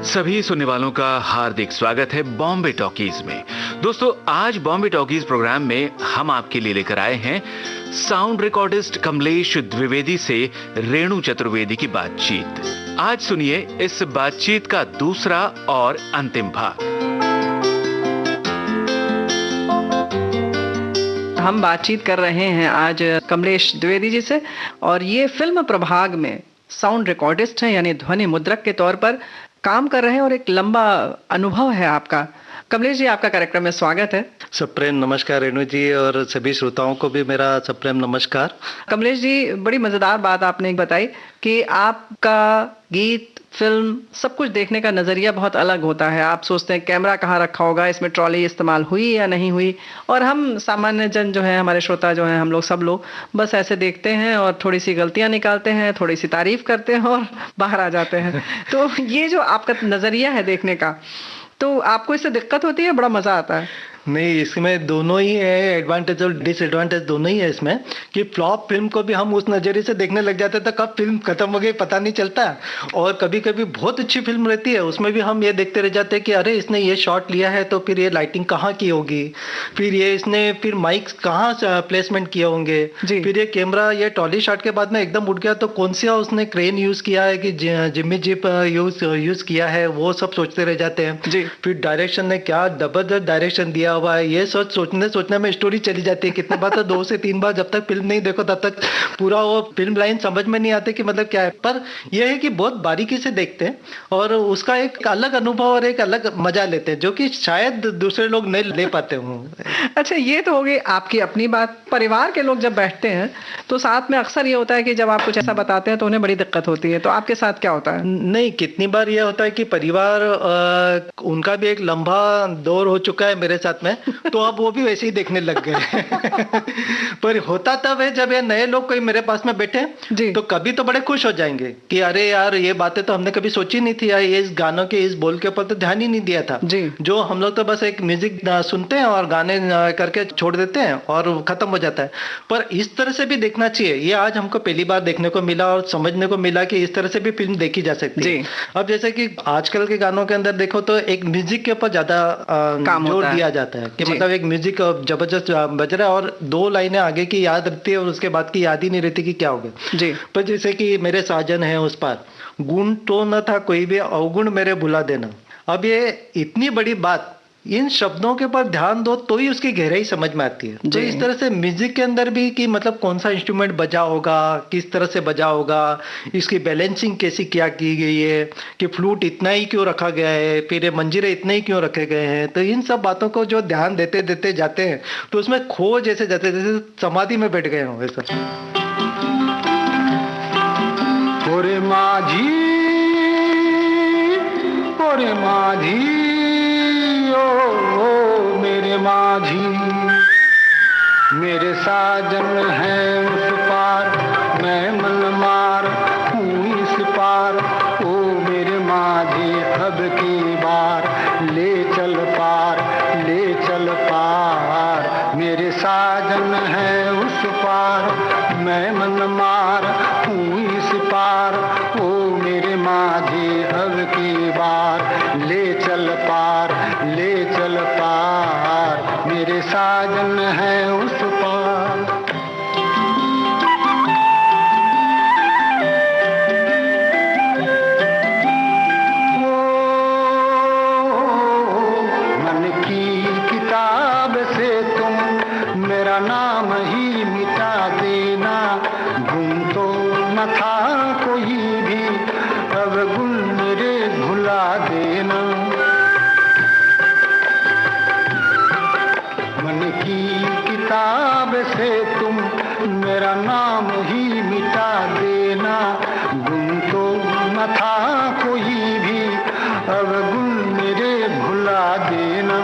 सभी सुनने वालों का हार्दिक स्वागत है बॉम्बे टॉकीज में। दोस्तों, आज बॉम्बे टॉकीज प्रोग्राम में हम आपके लिए लेकर आए हैं साउंड रिकॉर्डिस्ट कमलेश द्विवेदी से रेणु चतुर्वेदी की बातचीत। आज सुनिए इस बातचीत का दूसरा और अंतिम भाग। हम बातचीत कर रहे हैं आज कमलेश द्विवेदी जी से, और ये फिल्म प्रभाग में साउंड रिकॉर्डिस्ट हैं, यानी ध्वनि मुद्रक के तौर पर काम कर रहे हैं और एक लंबा अनुभव है आपका। कमलेश जी, आपका कार्यक्रम में स्वागत है। सप्रेम नमस्कार रेणु जी, और सभी श्रोताओं को भी मेरा सप्रेम नमस्कार। कमलेश जी, बड़ी मजेदार बात आपने बताई कि आपका गीत, फिल्म, सब कुछ देखने का नजरिया बहुत अलग होता है। आप सोचते हैं कैमरा कहाँ रखा होगा, इसमें ट्रॉली इस्तेमाल हुई या नहीं हुई, और हम सामान्य जन जो है, हमारे श्रोता जो है, हम लोग सब लोग बस ऐसे देखते हैं और थोड़ी सी गलतियां निकालते हैं, थोड़ी सी तारीफ करते हैं और बाहर आ जाते हैं। तो ये जो आपका नजरिया है देखने का, तो आपको इससे दिक्कत होती है, बड़ा मजा आता है? नहीं, इसमें दोनों ही है, एडवांटेज और डिसएडवांटेज दोनों ही है इसमें। कि फ्लॉप फिल्म को भी हम उस नज़रिए से देखने लग जाते थे, कब फिल्म खत्म हो गई पता नहीं चलता। और कभी कभी बहुत अच्छी फिल्म रहती है, उसमें भी हम ये देखते रह जाते हैं कि अरे इसने ये शॉट लिया है तो फिर ये लाइटिंग कहाँ की होगी, फिर ये इसने फिर माइक कहाँ प्लेसमेंट किए होंगे, फिर ये कैमरा ये ट्रॉली शॉट के बाद में एकदम उठ गया तो कौन सा उसने क्रेन यूज किया है कि जिम्मी जिप यूज किया है, वो सब सोचते रह जाते हैं। फिर डायरेक्शन ने क्या जबरदस्त डायरेक्शन दिया हुआ है, ये सोचने में स्टोरी चली जाती है। कितने बार तो 2 से 3 बार जब तक फिल्म नहीं देखो तब तक पूरा वो फिल्म लाइन समझ में नहीं आती कि मतलब क्या है। पर यह है कि बहुत बारीकी से देखते हैं और उसका एक अलग अनुभव और एक अलग मजा लेते हैं, जो कि शायद दूसरे लोग नहीं ले पाते हों। अच्छा, ये तो हो गई आपकी अपनी बात। परिवार के लोग जब बैठते हैं तो साथ में अक्सर ये होता है कि जब आप कुछ ऐसा बताते हैं तो उन्हें बड़ी दिक्कत होती है, तो आपके साथ क्या होता है? नहीं, कितनी बार यह होता है कि परिवार उनका भी एक लंबा दौर हो चुका है मेरे साथ में, तो अब वो भी वैसे ही देखने लग गए। पर होता तब है जब ये नए लोग कोई मेरे पास में बैठे तो कभी तो बड़े खुश हो जाएंगे कि अरे यार ये बातें तो हमने कभी सोची नहीं थी, यार ये इस गानों के इस बोल के ऊपर तो ध्यान ही नहीं दिया था। जो हम लोग तो बस एक म्यूजिक सुनते हैं और गाने करके छोड़ देते हैं और खत्म हो जाता है। पर इस तरह से भी देखना चाहिए, ये आज हमको पहली बार देखने को मिला और समझने को मिला कि इस तरह से भी फिल्म देखी जा सकती है। अब जैसे कि आजकल के गानों के अंदर देखो तो एक म्यूजिक के ऊपर ज्यादा जोर दिया जाता है कि मतलब एक म्यूजिक जबरदस्त बज रहा है और 2 लाइनें आगे की याद रहती है और उसके बाद की याद ही नहीं रहती कि क्या हो गया। पर जैसे कि मेरे साजन है उस पर, गुण तो न था कोई भी अवगुण मेरे भुला देना। अब ये इतनी बड़ी बात, इन शब्दों के ऊपर ध्यान दो तो ही उसकी गहराई समझ में आती है। तो इस तरह से म्यूजिक के अंदर भी कि मतलब कौन सा इंस्ट्रूमेंट बजा होगा, किस तरह से बजा होगा, इसकी बैलेंसिंग कैसी क्या की गई है, कि फ्लूट इतना ही क्यों रखा गया है, फिर ये मंजीरे इतने ही क्यों रखे गए हैं। तो इन सब बातों को जो ध्यान देते देते जाते हैं तो उसमें खो जैसे जाते, जैसे समाधि में बैठ गए हो वैसा। ओरे माझी, ओरे माझी, ओ मेरे माझी, मेरे साजन है उस पार, मैं मन मार हूँ इस पार। ओ मेरे माझी, अब की बार ले चल पार, ले चल पार। मेरे साजन है उस पार, मैं मन मार हूँ इस पार। ओ मेरे माझी, अब की बार ले चल पार, ले चल पार। मेरे साजन है उस पार। मन की किताब से तुम मेरा नाम ही मिटा देना। गुम तो न था कोई भी, अब गुण मेरे भुला देना। मन की किताब से तुम मेरा नाम ही मिटा देना। गुम तो न था कोई भी, अब गुण मेरे भुला देना।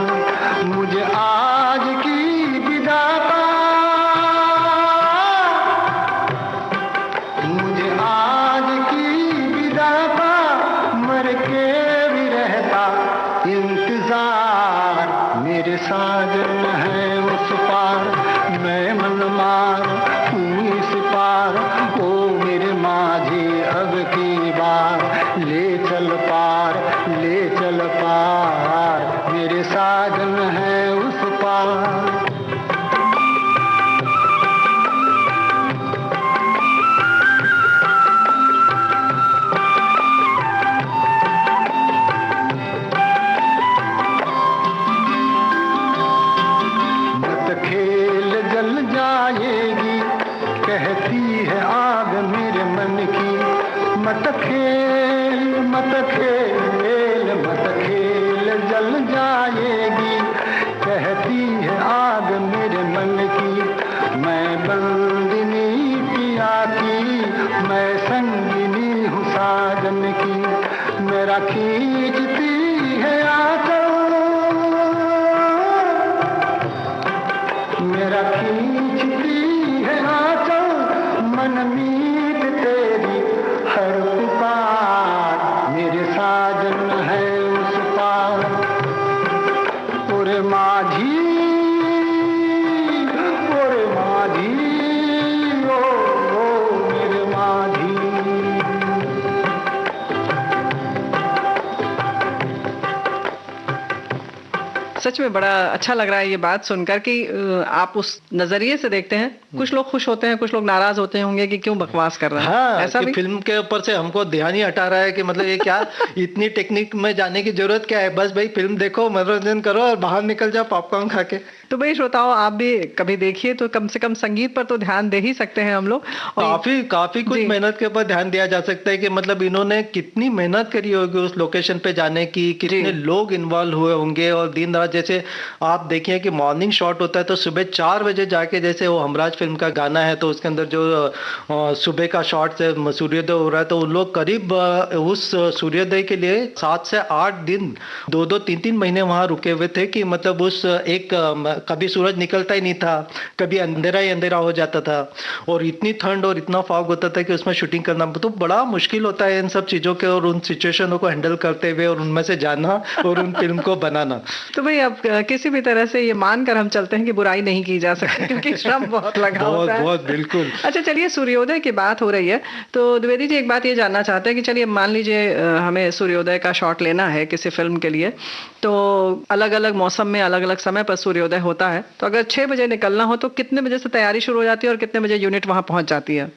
मुझे आज की विदाता, मुझे आज की विदाता, मर के भी रहता इंतजार। मेरे साजन है उस पार, मैं मन मार हूँ इस पार। ओ मेरे माझी, अब की बार ले चल पार, ले खेल मत खेल जल जाएगी, कहती है आग मेरे मन की, मैं बंदिनी पिया की, मैं संगिनी हूँ साजन की, मेरा खींचती है आंचल, मेरा खींचती है आंचल, मन मीत तेरी हर पुकार, मेरे साजन है उस पार। ओरे माझी, ओरे माझी, ओ मेरे माझी। सच में बड़ा अच्छा लग रहा है ये बात सुनकर कि आप उस नजरिए से देखते हैं। कुछ लोग खुश होते हैं, कुछ लोग नाराज होते होंगे कि क्यों बकवास कर रहा है। हाँ, ऐसा कि भी फिल्म के ऊपर से हमको ध्यान ही हटा रहा है कि मतलब ये क्या इतनी टेक्निक में जाने की जरूरत क्या है, बस भाई फिल्म देखो, मनोरंजन करो और बाहर निकल जाओ पॉपकॉर्न खा के। तो भाई श्रोताओं, आप भी कभी देखिए तो कम से कम संगीत पर तो ध्यान दे ही सकते हैं हम लोग। काफी काफी कुछ जी। मेहनत के ऊपर ध्यान दिया जा सकता है कि मतलब इन्होंने कितनी मेहनत करी होगी उस लोकेशन पे जाने की, कितने लोग इन्वॉल्व हुए होंगे और दिन रात। जैसे आप देखिए कि मॉर्निंग शॉट होता है तो सुबह 4 बजे जाके, जैसे वो हमराज फिल्म का गाना है तो उसके अंदर जो सुबह का शॉट से सूर्योदय हो रहा है, तो उन लोग करीब उस सूर्योदय के लिए 7 से 8 दिन 2-2 3-3 महीने वहां रुके हुए थे कि मतलब उस एक कभी सूरज निकलता ही नहीं था, कभी अंधेरा ही अंधेरा हो जाता था और इतनी ठंड और इतना फॉग होता था कि उसमें शूटिंग करना तो बड़ा मुश्किल होता है इन सब चीजों के और उन सिचुएशनों को हैंडल करते हुए और उनमें से जाना और उन फिल्म को बनाना। तो भाई अब किसी भी तरह से ये मानकर हम चलते हैं कि बुराई नहीं की जा सकती क्योंकि श्रम बहुत लगा होता है। बहुत बिल्कुल। अच्छा चलिए, सूर्योदय की बात हो रही है तो द्विवेदी जी एक बात ये जानना चाहते हैं कि चलिए मान लीजिए हमें सूर्योदय का शॉट लेना है किसी फिल्म के लिए, तो अलग अलग मौसम में अलग अलग समय पर सूर्योदय होता है, तो अगर 6 बजे निकलना हो तो कितने बजे से तैयारी शुरू हो जाती है और कितने बजे यूनिट वहां पहुंच जाती है?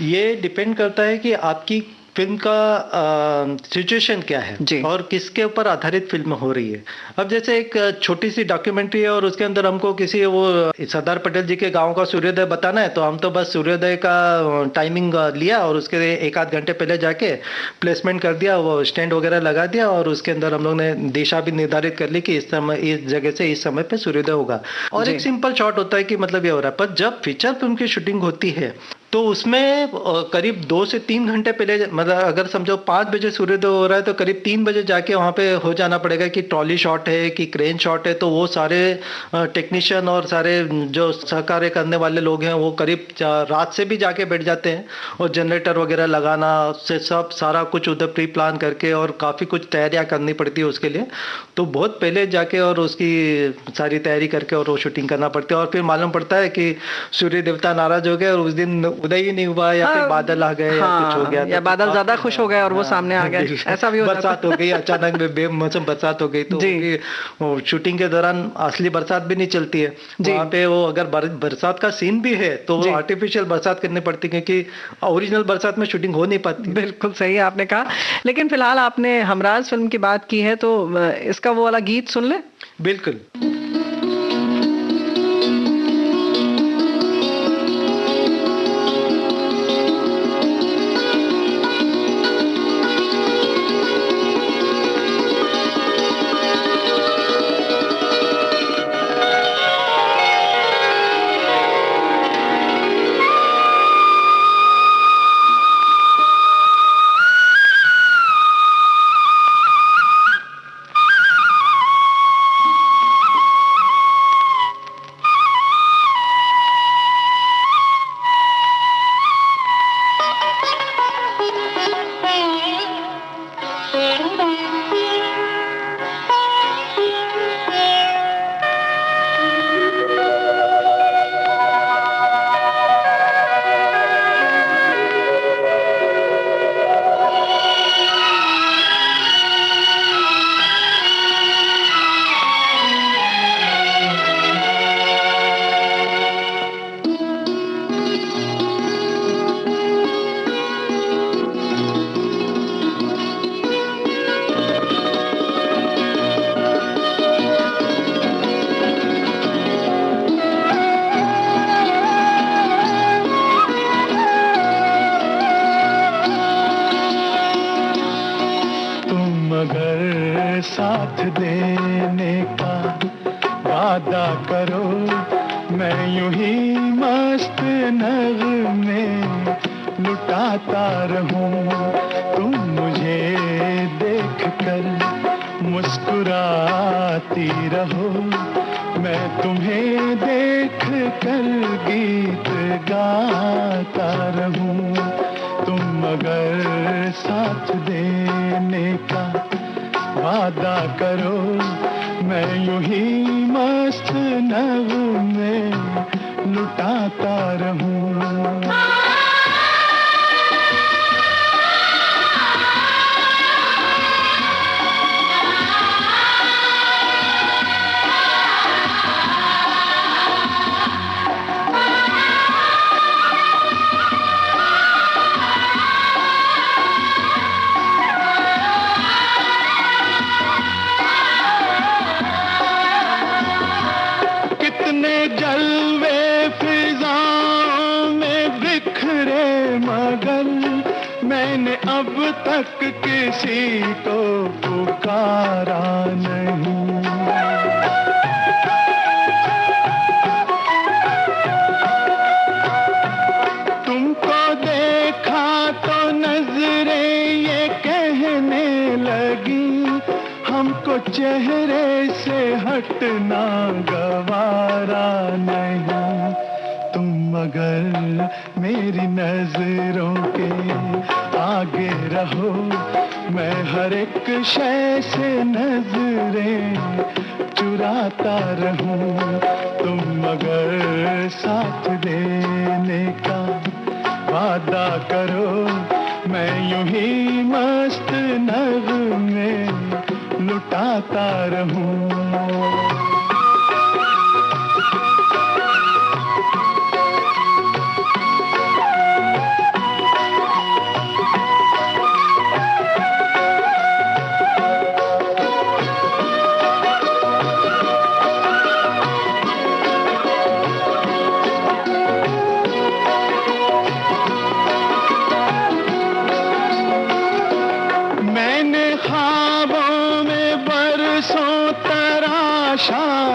ये डिपेंड करता है कि आपकी फिल्म का सिचुएशन क्या है और किसके ऊपर आधारित फिल्म हो रही है। अब जैसे एक छोटी सी डॉक्यूमेंट्री है और उसके अंदर हमको किसी वो सरदार पटेल जी के गांव का सूर्योदय बताना है, तो हम तो बस सूर्योदय का टाइमिंग लिया और उसके 1-8 घंटे पहले जाके प्लेसमेंट कर दिया, वो स्टैंड वगैरह लगा दिया और उसके अंदर हम लोग ने दिशा भी निर्धारित कर ली कि इस समय इस जगह से इस समय पे सूर्योदय होगा और एक सिंपल शॉट होता है कि मतलब ये हो रहा है। पर जब फीचर फिल्म की शूटिंग होती है तो उसमें करीब 2 से 3 घंटे पहले, मतलब अगर समझो 5 बजे सूर्योदय हो रहा है तो करीब 3 बजे जाके वहाँ पे हो जाना पड़ेगा कि ट्रॉली शॉट है कि क्रेन शॉट है, तो वो सारे टेक्नीशियन और सारे जो सहकार्य करने वाले लोग हैं वो करीब रात से भी जाके बैठ जाते हैं और जनरेटर वगैरह लगाना से सब सारा कुछ उधर प्री प्लान करके और काफ़ी कुछ तैयारियाँ करनी पड़ती है उसके लिए। तो बहुत पहले जाके और उसकी सारी तैयारी करके और वो शूटिंग करना पड़ती है और फिर मालूम पड़ता है कि सूर्य देवता नाराज हो गए और उस दिन उदय ही नहीं हुआ या फिर बादल आ गए या कुछ हो गया, या बादल ज्यादा खुश हो गए और वो सामने आ गए, ऐसा भी हो जाता है। बरसात हो गई अचानक में, बेमौसम बरसात हो गई तो शूटिंग के दौरान असली बरसात भी नहीं चलती है वहाँ पे। वो अगर बरसात का सीन भी है तो वो आर्टिफिशियल बरसात करनी पड़ती है क्योंकि ओरिजिनल बरसात में शूटिंग हो नहीं पाती। बिल्कुल सही आपने कहा। लेकिन फिलहाल आपने हमराज फिल्म की बात की है तो इसका वो वाला गीत सुन ले। बिल्कुल। मगर साथ देने का वादा करो, मैं यूं ही मस्त नगमे लुटाता रहूं। तुम मुझे देख कर मुस्कुराती रहो, मैं तुम्हें देख कर गीत गाता रहूं। तुम मगर साथ देने का वादा करो, मैं यूं ही मस्त नगमे लुटाता रहूं। जलवे फिजाओं में बिखरे, मगर मैंने अब तक किसी को पुकारा नहीं। तुमको देखा तो नजरें ये कहने लगी, हमको चेहरे से हटना गवारा नहीं। तुम मगर मेरी नजरों के आगे रहो, मैं हर एक शय से नजरें चुराता रहूं। तुम मगर साथ देने का वादा करो, मैं यूं ही मस्त नगमे लुटाता रहूं।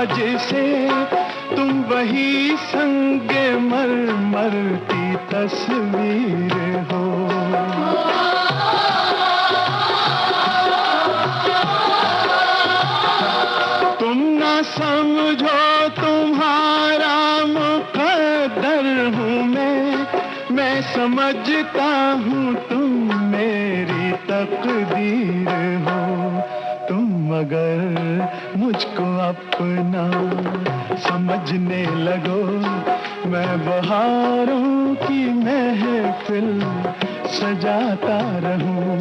जिसे तुम वही संगे मरमर की तस्वीर हो। तुम ना समझो तुम्हारा मुकद्दर हूँ मैं समझता हूँ तुम मेरी तकदीर हो। तुम मगर मुझको अपना समझने लगो, मैं बहारों की महफिल सजाता रहूं।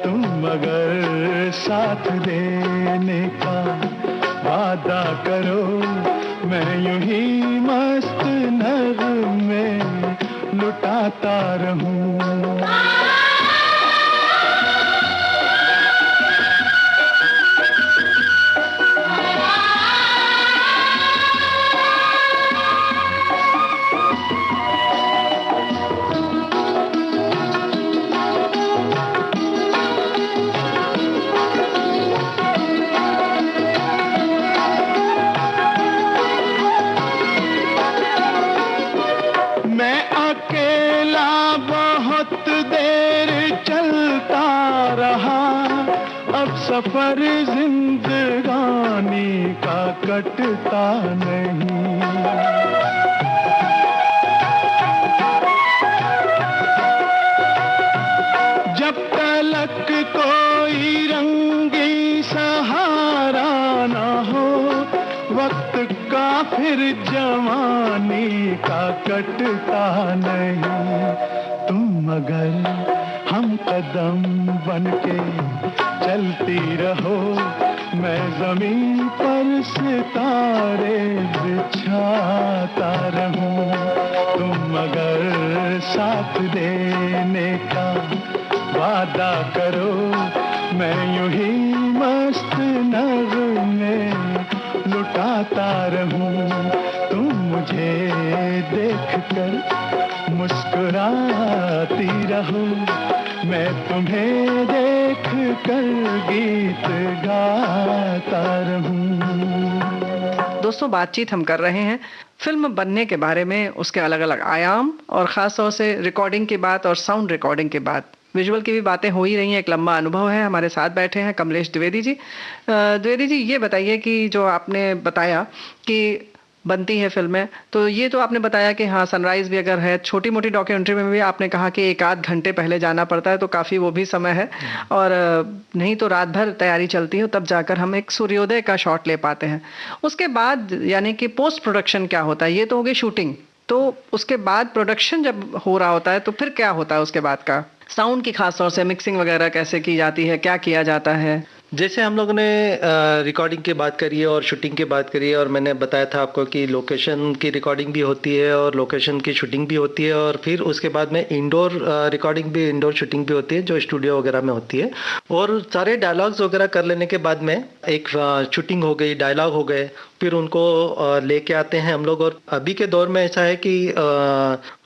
तुम मगर साथ देने का वादा करो, मैं यूं ही मस्त नगमे लुटाता रहूं। सफर जिंदगानी का कटता नहीं। जब तलक कोई रंगी सहारा ना हो, वक्त का फिर जवानी का कटता नहीं। तुम मगर हम कदम बनके चलती रहो, मैं जमीन पर सितारे बिछाता रहूं। तुम मगर साथ देने का वादा करो, मैं यूं ही मस्त नगमे लुटाता रहूं। तुम मुझे देख कर मुस्कुराती रहो, मैं तुम्हें देख कर गीत गाता रहूं। दोस्तों, बातचीत हम कर रहे हैं फिल्म बनने के बारे में, उसके अलग अलग आयाम और ख़ास तौर से रिकॉर्डिंग की बात और साउंड रिकॉर्डिंग की बात। विजुअल की भी बातें हो ही रही हैं, एक लंबा अनुभव है। हमारे साथ बैठे हैं कमलेश द्विवेदी जी। द्विवेदी जी, ये बताइए कि जो आपने बताया कि बनती है फिल्में, तो ये तो आपने बताया कि हाँ, सनराइज भी अगर है, छोटी मोटी डॉक्यूमेंट्री में भी आपने कहा कि एक आध घंटे पहले जाना पड़ता है, तो काफ़ी वो भी समय है, और नहीं तो रात भर तैयारी चलती है, तब जाकर हम एक सूर्योदय का शॉट ले पाते हैं। उसके बाद यानी कि पोस्ट प्रोडक्शन क्या होता है? ये तो हो गई शूटिंग, तो उसके बाद प्रोडक्शन जब हो रहा होता है तो फिर क्या होता है उसके बाद का? साउंड की खास तौर से मिक्सिंग वगैरह कैसे की जाती है, क्या किया जाता है? जैसे हम लोगों ने रिकॉर्डिंग की बात करी है और शूटिंग की बात करी है, और मैंने बताया था आपको कि लोकेशन की रिकॉर्डिंग भी होती है और लोकेशन की शूटिंग भी होती है, और फिर उसके बाद में इंडोर रिकॉर्डिंग भी, इंडोर शूटिंग भी होती है जो स्टूडियो वगैरह में होती है। और सारे डायलॉग्स वगैरह कर लेने के बाद में एक शूटिंग हो गई, डायलॉग हो गए, फिर उनको लेके आते हैं हम लोग। और अभी के दौर में ऐसा है कि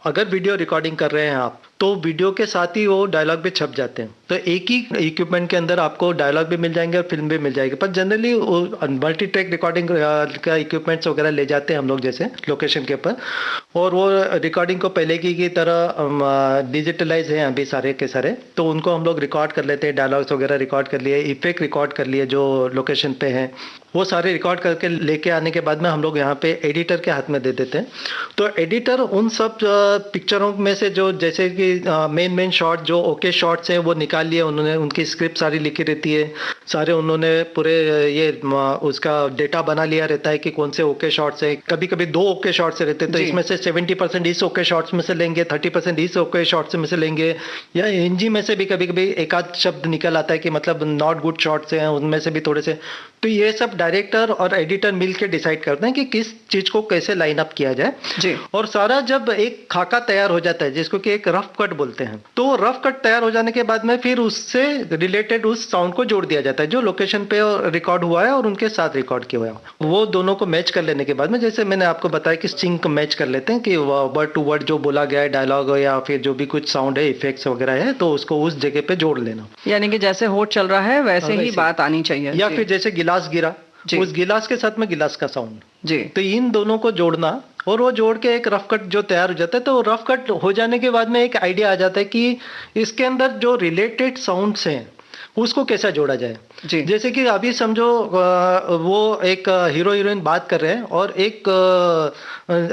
अगर वीडियो रिकॉर्डिंग कर रहे हैं आप, तो वीडियो के साथ ही वो डायलॉग भी छप जाते हैं, तो एक ही इक्विपमेंट के अंदर आपको डायलॉग भी मिल जाएंगे और फिल्म भी मिल जाएगी। पर जनरली मल्टी ट्रैक रिकॉर्डिंग का इक्विपमेंट्स वगैरह ले जाते हैं हम लोग जैसे लोकेशन के ऊपर, और वो रिकॉर्डिंग को पहले की तरह डिजिटलाइज है अभी सारे के सारे, तो उनको हम लोग रिकॉर्ड कर लेते हैं, डायलॉग्स वगैरह रिकॉर्ड कर लिए, इफेक्ट रिकॉर्ड कर लिए जो लोकेशन पे हैं, वो सारे रिकॉर्ड करके लेके आने के बाद में हम लोग यहाँ पे एडिटर के हाथ में दे देते हैं। तो एडिटर उन सब पिक्चरों में से जो जैसे कि मेन शॉट जो ओके शॉट्स हैं वो निकाल लिए उन्होंने, उनकी स्क्रिप्ट सारी लिखी रहती है, सारे उन्होंने पूरे ये उसका डेटा बना लिया रहता है कि कौन से ओके शॉट्स हैं। कभी कभी 2 ओके शॉट्स रहते हैं, तो इसमें से 70% इस ओके शॉट्स में से लेंगे, 30% इस ओके शॉट्स में से लेंगे, या एनजी में से भी कभी कभी एक आध शब्द निकल आता है कि मतलब नॉट गुड शॉट्स हैं, उनमें से भी थोड़े से। तो ये सब डायरेक्टर और एडिटर मिलकर डिसाइड करते हैं कि किस चीज को कैसे लाइन अप किया जाए जी। और सारा जब एक खाका तैयार हो जाता है जिसको कि एक रफ कट बोलते हैं, तो रफ कट तैयार हो जाने के बाद में फिर उससे रिलेटेड उस साउंड को जोड़ दिया जाता है जो लोकेशन पे रिकॉर्ड हुआ है और उनके साथ रिकॉर्ड किया हुआ है। वो दोनों को मैच कर लेने के बाद में, जैसे मैंने आपको बताया कि सिंक मैच कर लेते हैं कि वर्ड टू वर्ड जो बोला गया है डायलॉग या फिर जो भी कुछ साउंड है, इफेक्ट्स वगैरह है, तो उसको उस जगह पे जोड़ लेना। यानी कि जैसे होट चल रहा है वैसे ही बात आनी चाहिए। या फिर जैसे गिलास गिरा, उस गिलास के साथ में गिलास का साउंड जी, तो इन दोनों को जोड़ना, और वो जोड़ के एक रफ कट जो तैयार हो जाता है। तो रफ कट हो जाने के बाद में एक आइडिया आ जाता है कि इसके अंदर जो रिलेटेड साउंड्स हैं उसको कैसा जोड़ा जाए जी। जैसे कि अभी समझो वो एक हीरो हीरोइन बात कर रहे हैं और एक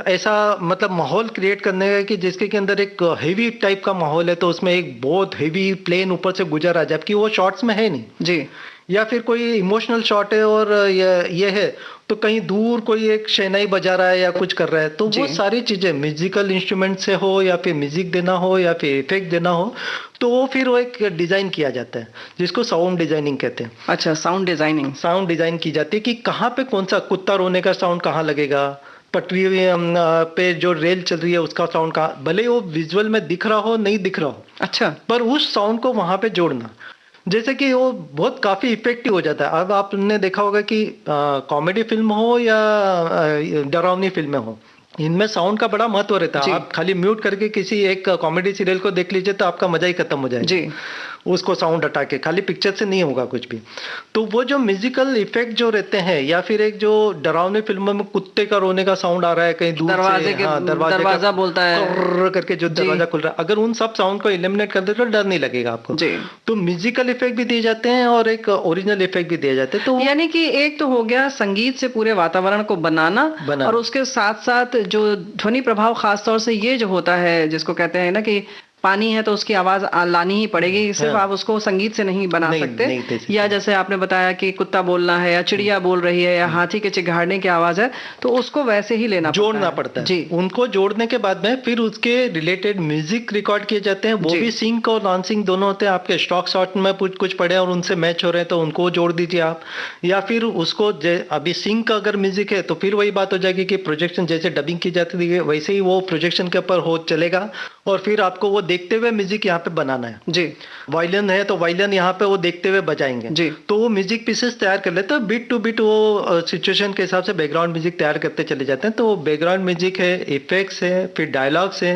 ऐसा मतलब माहौल क्रिएट करने का कि जिसके के अंदर एक हेवी टाइप का माहौल है, तो उसमें एक बहुत हेवी प्लेन ऊपर से गुजर आ जाए, जबकि वो शॉट्स में है नहीं जी। या फिर कोई इमोशनल शॉट है और ये है तो कहीं दूर कोई एक शहनाई बजा रहा है या कुछ कर रहा है, तो वो सारी चीजें म्यूजिकल इंस्ट्रूमेंट से हो या फिर म्यूजिक देना हो या फिर इफेक्ट देना हो, तो वो फिर वो एक डिजाइन किया जाता है जिसको साउंड डिजाइनिंग कहते हैं। अच्छा, साउंड डिजाइन की जाती है कि कहाँ पे कौन सा कुत्ता रोने का साउंड कहाँ लगेगा, पटरी पे जो रेल चल रही है उसका साउंड कहाँ, भले वो विजुअल में दिख रहा हो नहीं दिख रहा हो, अच्छा, पर उस साउंड को वहां पे जोड़ना, जैसे कि वो बहुत काफी इफेक्टिव हो जाता है। अब आपने देखा होगा कि कॉमेडी फिल्म हो या डरावनी फिल्में हो, इनमें साउंड का बड़ा महत्व रहता है। आप खाली म्यूट करके किसी एक कॉमेडी सीरियल को देख लीजिए तो आपका मजा ही खत्म हो जाएगा जी। उसको साउंड हटा के खाली पिक्चर से नहीं होगा कुछ भी। तो वो जो म्यूजिकल इफेक्ट जो रहते हैं, या फिर एक जो डरावनी फिल्मों में कुत्ते का रोने का साउंड आ रहा है कहीं दूर से, दरवाजा बोलता है करके जो दरवाजा खुल रहा है, अगर उन सब साउंड को एलिमिनेट कर दे तो डर नहीं लगेगा आपको। तो म्यूजिकल इफेक्ट भी दिए जाते हैं और एक ओरिजिनल इफेक्ट भी दिए जाते हैं। तो यानी कि एक तो हो गया संगीत से पूरे वातावरण को बनाना, और उसके साथ साथ जो ध्वनि प्रभाव, खासतौर से ये जो होता है जिसको कहते हैं ना कि पानी है तो उसकी आवाज लानी ही पड़ेगी, सिर्फ आप उसको संगीत से नहीं बना सकते। या जैसे आपने बताया कि कुत्ता बोलना है या चिड़िया बोल रही है या हाथी के चिघाड़ने की आवाज है, तो उसको वैसे ही जोड़ना पड़ता है जी। उनको जोड़ने के बाद में फिर उसके रिलेटेड म्यूजिक रिकॉर्ड किए जाते हैं, वो भी सिंक और नॉन सिंक दोनों होते हैं। आपके स्टॉक शॉट में कुछ पड़े और उनसे मैच हो रहे हैं तो उनको जोड़ दीजिए आप, या फिर उसको अभी सिंक अगर म्यूजिक है तो फिर वही बात हो जाएगी कि प्रोजेक्शन जैसे डबिंग की जाती है वैसे ही वो प्रोजेक्शन के ऊपर हो चलेगा, और फिर आपको वो देखते हुए म्यूजिक यहाँ पे बनाना है। जी वायलिन है तो वायलिन यहाँ पे वो देखते हुए बजाएंगे जी। तो वो म्यूजिक पीसेस तैयार कर लेते हैं, बीट टू बीट वो सिचुएशन के हिसाब से बैकग्राउंड म्यूजिक तैयार करते चले जाते हैं। तो वो बैकग्राउंड म्यूजिक है, इफेक्ट्स है, फिर डायलॉग्स है,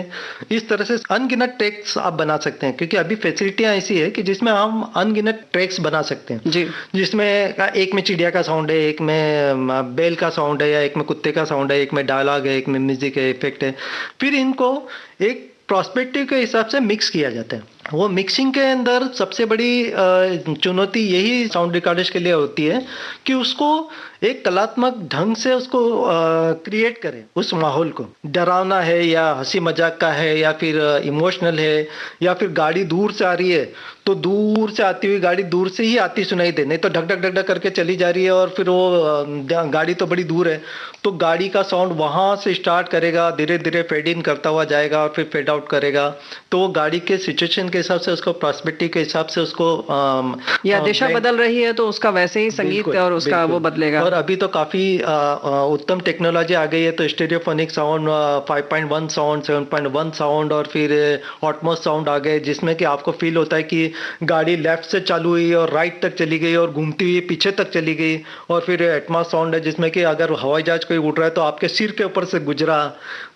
इस तरह से अनगिनत ट्रैक्स आप बना सकते हैं, क्योंकि अभी फैसिलिटियां ऐसी है कि जिसमें हम अनगिनत ट्रैक्स बना सकते हैं जी। जिसमें एक में चिड़िया का साउंड है, एक में बेल का साउंड है, या एक में कुत्ते का साउंड है, एक में डायलॉग है, एक में म्यूजिक है, इफेक्ट है। फिर इनको एक प्रोस्पेक्टिव के हिसाब से मिक्स किया जाता है। वो मिक्सिंग के अंदर सबसे बड़ी चुनौती यही साउंड रिकॉर्डिस्ट के लिए होती है कि उसको एक कलात्मक ढंग से उसको क्रिएट करें, उस माहौल को। डरावना है या हंसी मजाक का है या फिर इमोशनल है, या फिर गाड़ी दूर से आ रही है तो दूर से आती हुई गाड़ी दूर से ही आती सुनाई दे, नहीं तो ढक ढक ढक ढक करके चली जा रही है और फिर वो गाड़ी तो बड़ी दूर है, तो गाड़ी का साउंड वहां से स्टार्ट करेगा, धीरे धीरे फेड इन करता हुआ जाएगा और फिर फेड आउट करेगा। तो वो गाड़ी के सिचुएशन के हिसाब से, उसको पर्सपेक्टिव के हिसाब से उसको या दिशा बदल रही है तो उसका वैसे ही संगीत और उसका वो बदलेगा। और अभी तो काफी उत्तम टेक्नोलॉजी आ गई है, तो स्टेरियोफोनिक साउंड, 5.1 साउंड, 7.1 साउंड और फिर ऑटमोस साउंड आ गए, जिसमें कि आपको फील होता है कि गाड़ी लेफ्ट से चालू हुई और राइट तक चली गई और घूमती हुई पीछे तक चली गई। और फिर एटमॉस साउंड है जिसमें कि अगर हवाई जहाज कोई उड़ रहा है तो आपके सिर के ऊपर से गुजरा।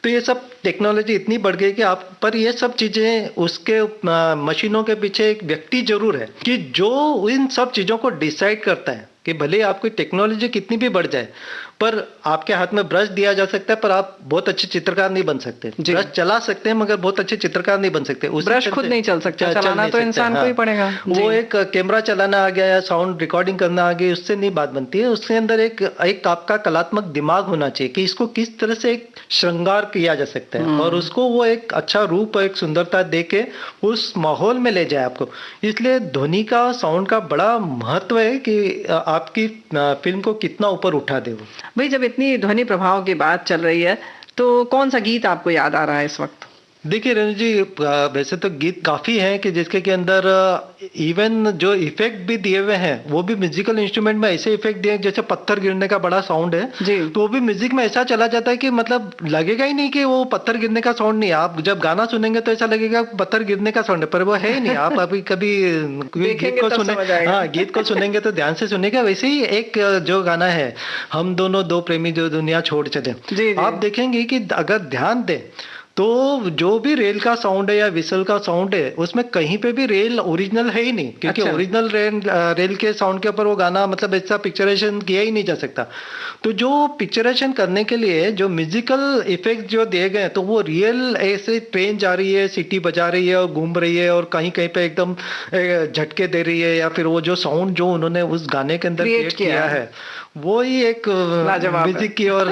तो ये सब टेक्नोलॉजी इतनी बढ़ गई कि आप, पर ये सब चीजें, उसके मशीनों के पीछे एक व्यक्ति जरूर है कि जो इन सब चीजों को डिसाइड करता है कि भले आपकी टेक्नोलॉजी कितनी भी बढ़ जाए, पर आपके हाथ में ब्रश दिया जा सकता है, पर आप बहुत अच्छे चित्रकार नहीं बन सकते। ब्रश चला सकते हैं मगर बहुत अच्छे चित्रकार नहीं बन सकते। ब्रश खुद नहीं चल सकता, चलाना तो इंसान को ही पड़ेगा। वो एक कैमरा चलाना आ गया या साउंड रिकॉर्डिंग करना आ गया, उससे नहीं बात बनती है। उसके अंदर एक आपका कलात्मक दिमाग होना चाहिए कि इसको किस तरह से एक श्रृंगार किया जा सकता है और उसको वो एक अच्छा रूप, एक सुंदरता दे के उस माहौल में ले जाए आपको। इसलिए ध्वनि का, साउंड का बड़ा महत्व है कि आपकी फिल्म को कितना ऊपर उठा दे वो। भाई, जब इतनी ध्वनि प्रभाव की बात चल रही है तो कौन सा गीत आपको याद आ रहा है इस वक्त? देखिए रेणु जी, वैसे तो गीत काफी हैं कि जिसके के अंदर इवन जो इफेक्ट भी दिए हुए हैं वो भी म्यूजिकल इंस्ट्रूमेंट में ऐसे इफेक्ट दिए, जैसे पत्थर गिरने का बड़ा साउंड है जी, तो वो भी म्यूजिक में ऐसा चला जाता है कि मतलब लगेगा ही नहीं कि वो पत्थर गिरने का साउंड नहीं है। आप जब गाना सुनेंगे तो ऐसा लगेगा पत्थर गिरने का साउंड है, पर वो है ही नहीं। आप अभी कभी गीत को सुने, हाँ, गीत को सुनेंगे तो ध्यान से सुनेगा। वैसे ही एक जो गाना है, हम दोनों दो प्रेमी जो दुनिया छोड़ चले, आप देखेंगे कि अगर ध्यान दें तो जो भी रेल का साउंड है या विसल का साउंड है, उसमें कहीं पे भी रेल ओरिजिनल है ही नहीं, क्योंकि ओरिजिनल रेल के साउंड के ऊपर वो गाना, मतलब ऐसा पिक्चराइजेशन किया ही नहीं जा सकता। तो जो पिक्चराइजेशन करने के लिए जो म्यूजिकल इफेक्ट जो दिए गए, तो वो रियल ऐसे ट्रेन जा रही है, सीटी बजा रही है और घूम रही है और कहीं कहीं पे एकदम झटके दे रही है, या फिर वो जो साउंड जो उन्होंने उस गाने के अंदर क्रिएट किया है, वो ही एक म्यूजिक की और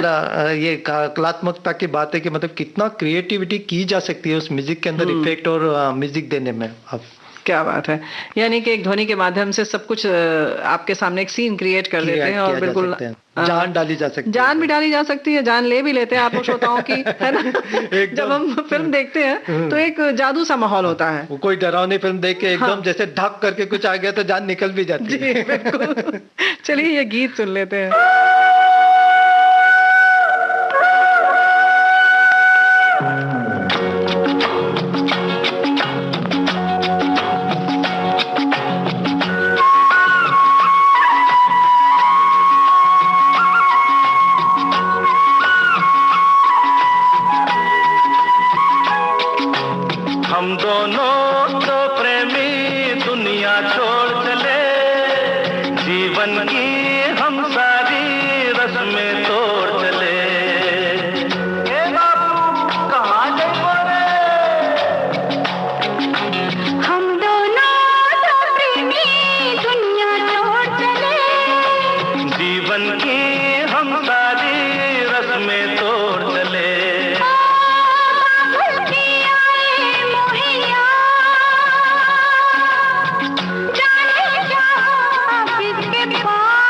ये कलात्मकता की बात है कि मतलब कितना क्रिएटिविटी की जा सकती है उस म्यूजिक के अंदर इफेक्ट और म्यूजिक देने में। अब क्या बात है, यानी कि एक ध्वनि के माध्यम से सब कुछ आपके सामने एक सीन क्रिएट कर देते हैं और बिल्कुल जान डाली जा सकती है, जान भी डाली जा सकती है, जान ले भी लेते हैं आप लोग श्रोताओं की, है ना। जब हम फिल्म देखते हैं तो एक जादू सा माहौल होता है। कोई डरावनी फिल्म देख के एकदम जैसे ढक करके कुछ आ गया तो जान निकल भी जाती है। जी बिल्कुल। चलिए ये गीत सुन लेते हैं। हम दोनों तो प्रेमी दुनिया छोड़ चले, जीवन की हम सारी रस्में तोड़ चले। ए बाबू कहाँ गए? हम दोनों तो प्रेमी दुनिया छोड़ चले, जीवन की हम सारी रस्में तोड़ चले। जाने जा आप इसके पास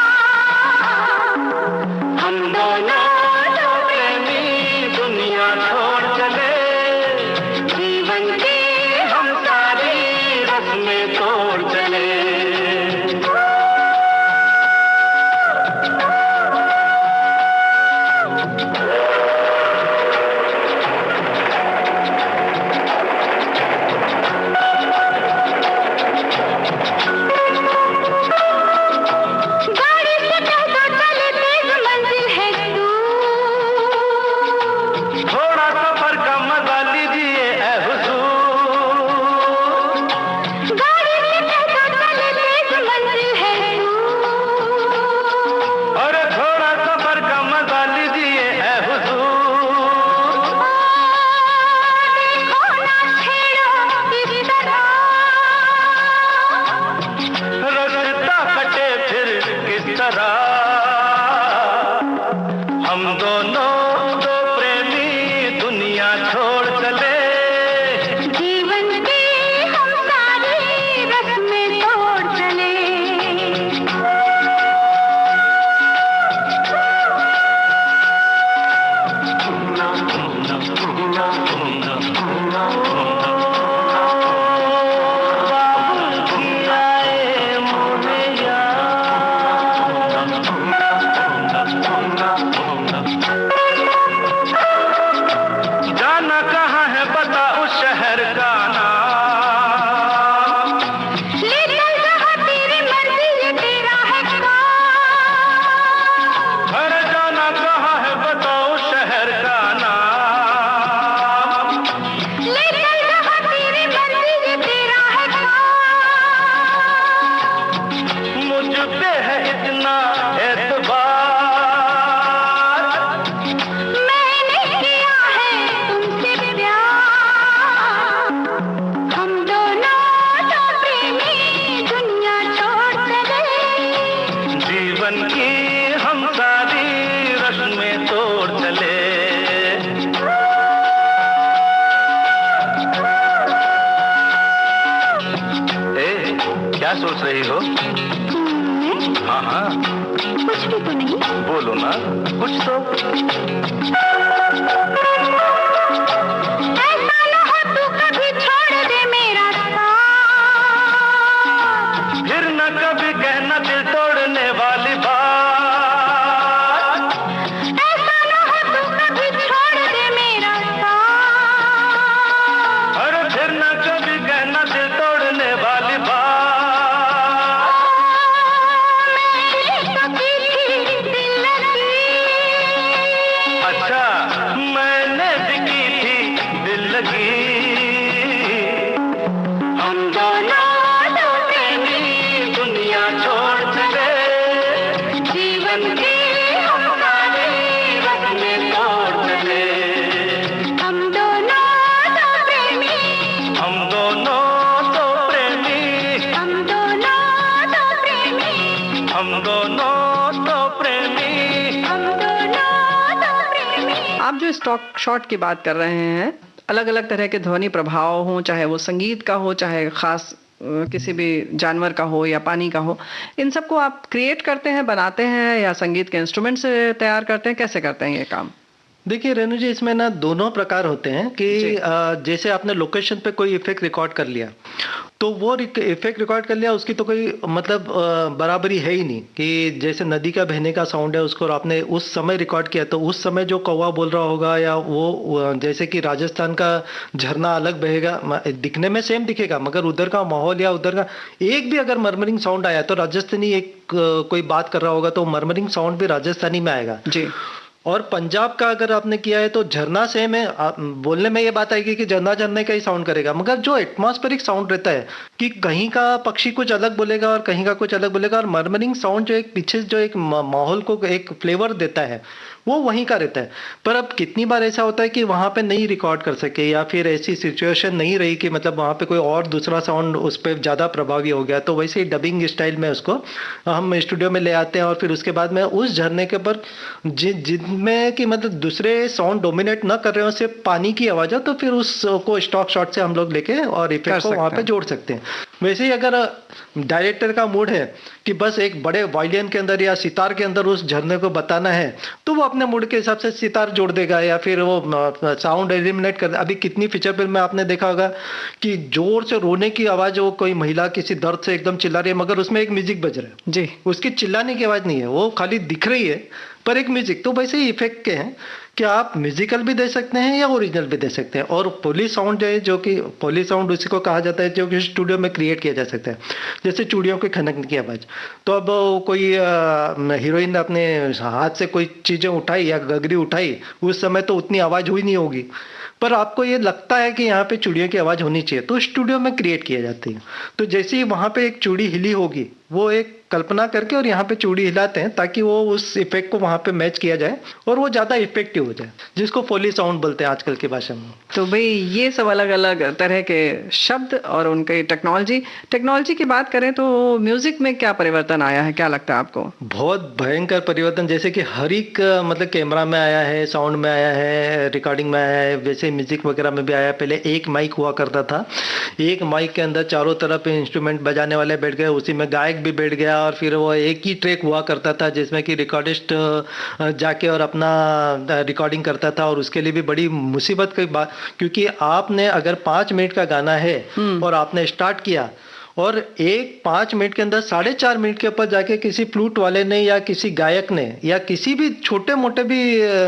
जरा, हम दोनों दो प्रेमी दुनिया छोड़ चले। जीवन की हम सारी रस्में तोड़ चले। जाना कहाँ है बता उस शहर का नाम, ले चल जहाँ तेरी मर्जी ये तेरा है काम। अरे जाना कहाँ है बता उस शहर का नाम, ले चल जहाँ तेरी मर्जी ये तेरा है काम। मुझ पे है इतना एतबार, मैंने किया है तुमसे प्यार। हम दोनों तो प्रेमी दुनिया छोड़ चले। जीवन की हम सारी रस्में तोड़ चले। ए, क्या सोच रही हो? हाँ हाँ, कुछ भी तो नहीं। बोलो ना कुछ तो। ऐसा न हो तू कभी छोड़ दे मेरा साथ। फिर न कभी कहना दिल तोड़ने वाली बात। ऐसा न हो तू कभी छोड़ दे मेरा साथ। अरे फिर न कभी कहना दिल तोड़ने वाली बात। अच्छा, मैंने भी की थी दिल लगी। हम दोनों दो प्रेमी दुनिया छोड़ चले। जीवन की हम सारी रस्में तोड़ चले। हम दोनों तो प्रेमी। हम दोनों दो प्रेमी। हम दोनों तो प्रेमी। हम दोनों दो प्रेमी। हम दोनों तो प्रेमी। आप जो स्टॉक शॉट की बात कर रहे हैं, अलग अलग तरह के ध्वनि प्रभाव हों, चाहे वो संगीत का हो, चाहे खास किसी भी जानवर का हो या पानी का हो, इन सबको आप क्रिएट करते हैं, बनाते हैं या संगीत के इंस्ट्रूमेंट से तैयार करते हैं? कैसे करते हैं ये काम? देखिए रेणु जी, इसमें ना दोनों प्रकार होते हैं कि जैसे आपने लोकेशन पे कोई इफेक्ट रिकॉर्ड कर लिया, तो वो इफेक्ट रिकॉर्ड कर लिया, उसकी तो कोई मतलब बराबरी है ही नहीं। कि जैसे नदी का बहने का साउंड है, उसको आपने उस समय रिकॉर्ड किया तो उस समय जो कौवा बोल रहा होगा, या वो जैसे कि राजस्थान का झरना अलग बहेगा, दिखने में सेम दिखेगा, मगर उधर का माहौल या उधर का एक भी अगर मर्मरिंग साउंड आया तो राजस्थानी एक कोई बात कर रहा होगा तो मर्मरिंग साउंड भी राजस्थानी में आएगा जी। और पंजाब का अगर आपने किया है तो झरना सेम है, बोलने में ये बात आएगी कि झरना झरने का ही साउंड करेगा, मगर जो एटमॉस्फेरिक साउंड रहता है कि कहीं का पक्षी कुछ अलग बोलेगा और कहीं का कुछ अलग बोलेगा, और मर्मरिंग साउंड जो एक पीछे जो एक माहौल को एक फ्लेवर देता है वो वहीं का रहता है। पर अब कितनी बार ऐसा होता है कि वहां पे नहीं रिकॉर्ड कर सके, या फिर ऐसी सिचुएशन नहीं रही कि मतलब वहां पे कोई और दूसरा साउंड उस पर ज्यादा प्रभावी हो गया, तो वैसे ही डबिंग स्टाइल में उसको हम स्टूडियो में ले आते हैं और फिर उसके बाद में उस झरने के ऊपर जिनमें कि मतलब दूसरे साउंड डोमिनेट न कर रहे हो, सिर्फ पानी की आवाज है, तो फिर उसको स्टॉक शॉट से हम लोग लेके और इफेक्ट को वहां पे जोड़ सकते हैं। वैसे ही अगर डायरेक्टर का मूड है कि बस एक बड़े वायलिन के अंदर या सितार के अंदर उस झरने को बताना है, तो वो अपने मूड के हिसाब से सितार जोड़ देगा या फिर वो साउंड एलिमिनेट कर। अभी कितनी फीचर फिल्म में आपने देखा होगा कि जोर से रोने की आवाज हो, कोई महिला किसी दर्द से एकदम चिल्ला रही है, मगर उसमें एक म्यूजिक बज रहा है जी, उसकी चिल्लाने की आवाज नहीं है, वो खाली दिख रही है पर एक म्यूजिक। तो वैसे ही इफेक्ट के हैं कि आप म्यूजिकल भी दे सकते हैं या ओरिजिनल भी दे सकते हैं। और पोली साउंड है, जो कि पोली साउंड उसी को कहा जाता है, जो कि स्टूडियो में क्रिएट किया जा सकता है, जैसे चूड़ियों के खनकने की आवाज। तो अब कोई हीरोइन ने अपने हाथ से कोई चीजें उठाई या गगरी उठाई, उस समय तो उतनी आवाज हुई नहीं होगी, पर आपको ये लगता है कि यहाँ पे चूड़ियों की आवाज होनी चाहिए, तो स्टूडियो में क्रिएट किया जाती है। तो जैसे ही वहां पे एक चूड़ी हिली होगी, वो एक कल्पना करके और यहाँ पे चूड़ी हिलाते हैं ताकि वो उस इफेक्ट को वहाँ पे मैच किया जाए और वो ज्यादा इफेक्टिव हो जाए, जिसको फोली साउंड बोलते हैं आजकल की भाषा में। तो भाई ये सब अलग अलग तरह के शब्द और उनके टेक्नोलॉजी की बात करें तो म्यूजिक में क्या परिवर्तन आया है, क्या लगता है आपको? बहुत भयंकर परिवर्तन, जैसे कि हर एक मतलब कैमरा में आया है, साउंड में आया है, रिकॉर्डिंग में आया है, वैसे म्यूजिक वगैरह में भी आया है। पहले एक माइक हुआ करता था, एक माइक के अंदर चारों तरफ इंस्ट्रूमेंट बजाने वाले बैठ गए, उसी में गायक भी बैठ गया और फिर वो एक ही ट्रैक हुआ करता था जिसमें कि रिकॉर्डिस्ट जाके और अपना रिकॉर्डिंग करता था। और उसके लिए भी बड़ी मुसीबत की बात, क्योंकि आपने अगर 5 मिनट का गाना है और आपने स्टार्ट किया और 5 मिनट के अंदर 4.5 मिनट के ऊपर जाके किसी फ्लूट वाले ने या किसी गायक ने या किसी भी छोटे मोटे भी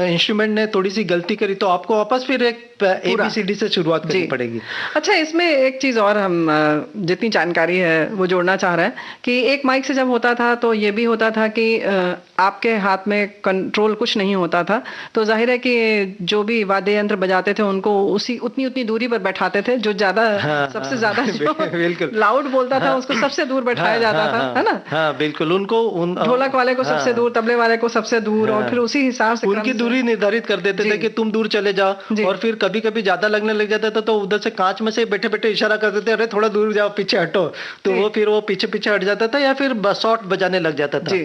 इंस्ट्रूमेंट ने थोड़ी सी गलती करी तो आपको वापस फिर एक ABCD से शुरुआत करनी पड़ेगी। अच्छा, इसमें एक चीज और हम जितनी जानकारी है वो जोड़ना चाह रहे हैं कि एक माइक से जब होता था तो ये भी होता था कि आपके हाथ में कंट्रोल कुछ नहीं होता था, तो जाहिर है कि जो भी वाद्य यंत्र बजाते थे उनको उतनी दूरी पर बैठाते थे, जो ज्यादा सबसे ज्यादा जो लाउड बोलता था उसको सबसे दूर बैठाया जाता था, है ना? हाँ बिल्कुल, उनको ढोलक वाले को सबसे दूर, तबले वाले को सबसे दूर, और फिर उसी हिसाब से उनकी दूरी निर्धारित कर देते थे कि तुम दूर चले जाओ। और फिर कभी कभी ज्यादा लगने लग जाता था तो उधर से कांच में से बैठे बैठे इशारा कर देते, अरे थोड़ा दूर जाओ, पीछे हटो, तो वो फिर वो पीछे पीछे हट जाता था या फिर शॉट बजाने लग जाता था।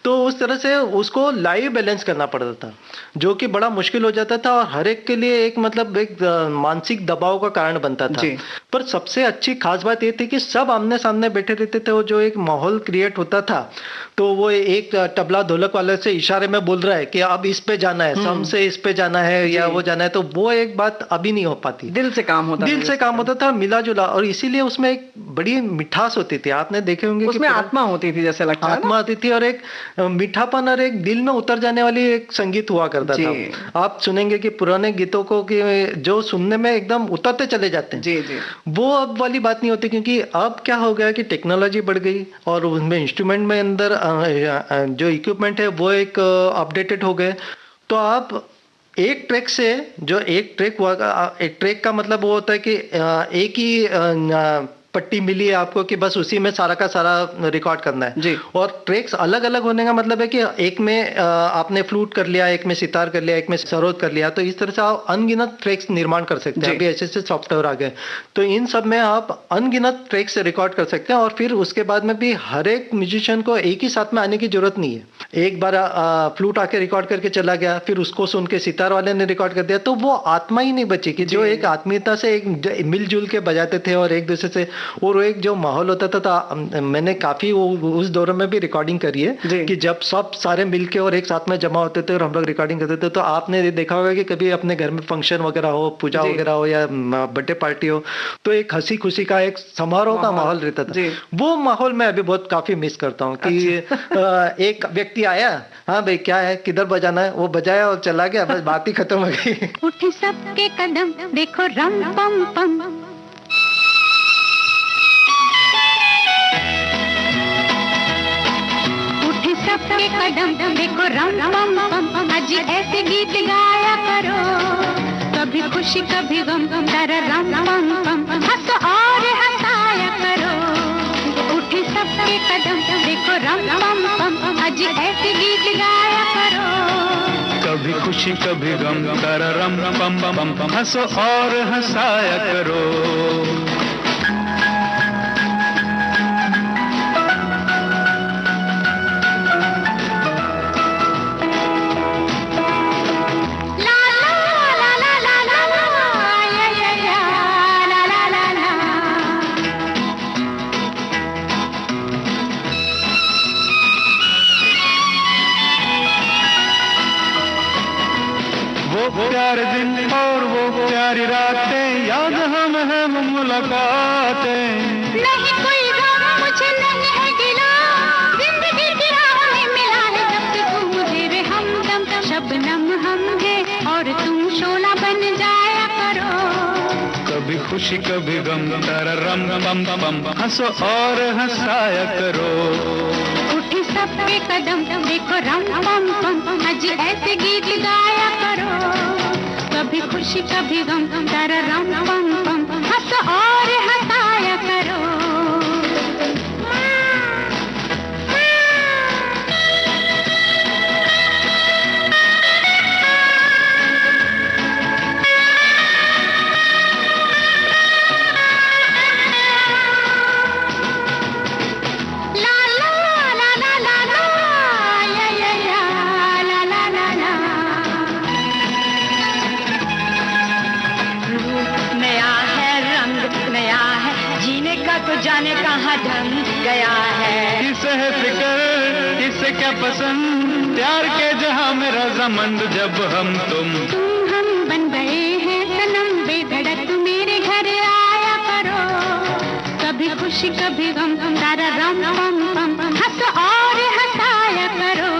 तो उस तरह से उसको लाइव बैलेंस करना पड़ता था, जो कि बड़ा मुश्किल हो जाता था और हर एक के लिए एक मतलब एक मानसिक दबाव का कारण बनता था। पर सबसे अच्छी खास बात ये थी कि सब आमने सामने बैठे रहते थे, वो जो एक माहौल क्रिएट होता था, तो वो एक तबला ढोलक वाले से इशारे में बोल रहा है कि अब इस पे जाना है, सम से इस पे जाना है या वो जाना है, तो वो एक बात अभी नहीं हो पाती। दिल से काम होता था, मिला जुला, और इसीलिए उसमें एक बड़ी मिठास होती थी। आपने देखे होंगे उसमें आत्मा होती थी, जैसे लगता है आत्मा होती थी और एक मीठापन और एक दिल में उतर जाने वाली एक संगीत हुआ करता था। आप सुनेंगे कि पुराने गीतों को कि जो सुनने में एकदम उतरते चले जाते हैं, वो अब वाली बात नहीं होती, क्योंकि अब क्या हो गया कि टेक्नोलॉजी बढ़ गई और उसमें इंस्ट्रूमेंट में अंदर जो इक्विपमेंट है वो एक अपडेटेड हो गए। तो आप एक ट्रैक से जो एक ट्रैक का मतलब वो होता है कि एक ही पट्टी मिली है आपको कि बस उसी में सारा का सारा रिकॉर्ड करना है जी। और ट्रैक्स अलग अलग होने का मतलब है कि एक में आपने फ्लूट कर लिया, एक में सितार कर लिया, एक में सरोद कर लिया, तो इस तरह से आप अनगिनत ट्रैक्स निर्माण कर सकते हैं। अभी ऐसे सॉफ्टवेयर आ गए, तो इन सब में आप अनगिनत ट्रैक्स से रिकॉर्ड कर सकते हैं। और फिर उसके बाद में भी हर एक म्यूजिशियन को एक ही साथ में आने की जरूरत नहीं है। एक बार फ्लूट आके रिकॉर्ड करके चला गया, फिर उसको सुन के सितार वाले ने रिकॉर्ड कर दिया, तो वो आत्मा ही नहीं बची कि जो एक आत्मीयता से एक मिलजुल के बजाते थे और एक दूसरे से, और एक जो माहौल होता था। मैंने काफी उस दौर में भी रिकॉर्डिंग करी है कि जब सब सारे मिलके और एक साथ में जमा होते थे और हम लोग रिकॉर्डिंग करते थे। तो आपने देखा होगा कि कभी अपने घर में फंक्शन वगैरह हो, पूजा वगैरह हो या बर्थडे पार्टी हो, तो एक हंसी खुशी का एक समारोह का माहौल रहता था। वो माहौल मैं अभी बहुत काफी मिस करता हूँ कि एक व्यक्ति आया, हाँ भाई क्या है, किधर बजाना है, वो बजाया और चला गया, बस बात ही खत्म हो गई। उठे सबके कदम देखो रम पम पम, उठे सबके कदम देखो रम पम पम, आज ऐसे गीत गाया करो, कभी खुशी कभी गम, तारा रम पम पम, हंस और हंसाया करो। उठे सबके कदम देखो रम पम पम, आज ऐसे गीत गाया करो, कभी खुशी कभी गम, तारा रम पम पम पम, हंसो और हंसाया करो। प्यारे दिन और वो प्यारी रातें याद हम है मुलाकातें, नहीं कोई गम मुझे नहीं है गिला, जिंदगी की राह में मिला है जब से तू मुझे रे हमदम, शबनम हम है और तुम शोला बन जाया करो, कभी खुशी कभी गम, तारा रम पम पम, हंसो और हंसाया करो। उठे सबके कदम देखो रम पम पम, आज ऐसे गीत गाया करो, कभी खुशी कभी गम, तारा रम पम पम, हंस और हंसाया करो। जाने कहाँ ढंग गया है। किसे है फिक्र, किसे क्या पसंद, प्यार के जहां में रजामंद जब हम तुम हम बन गए हैं सनम बेधड़क, मेरे घर आया करो, कभी खुशी कभी गम, तारा रम पम पम, हंस और हंसाया करो।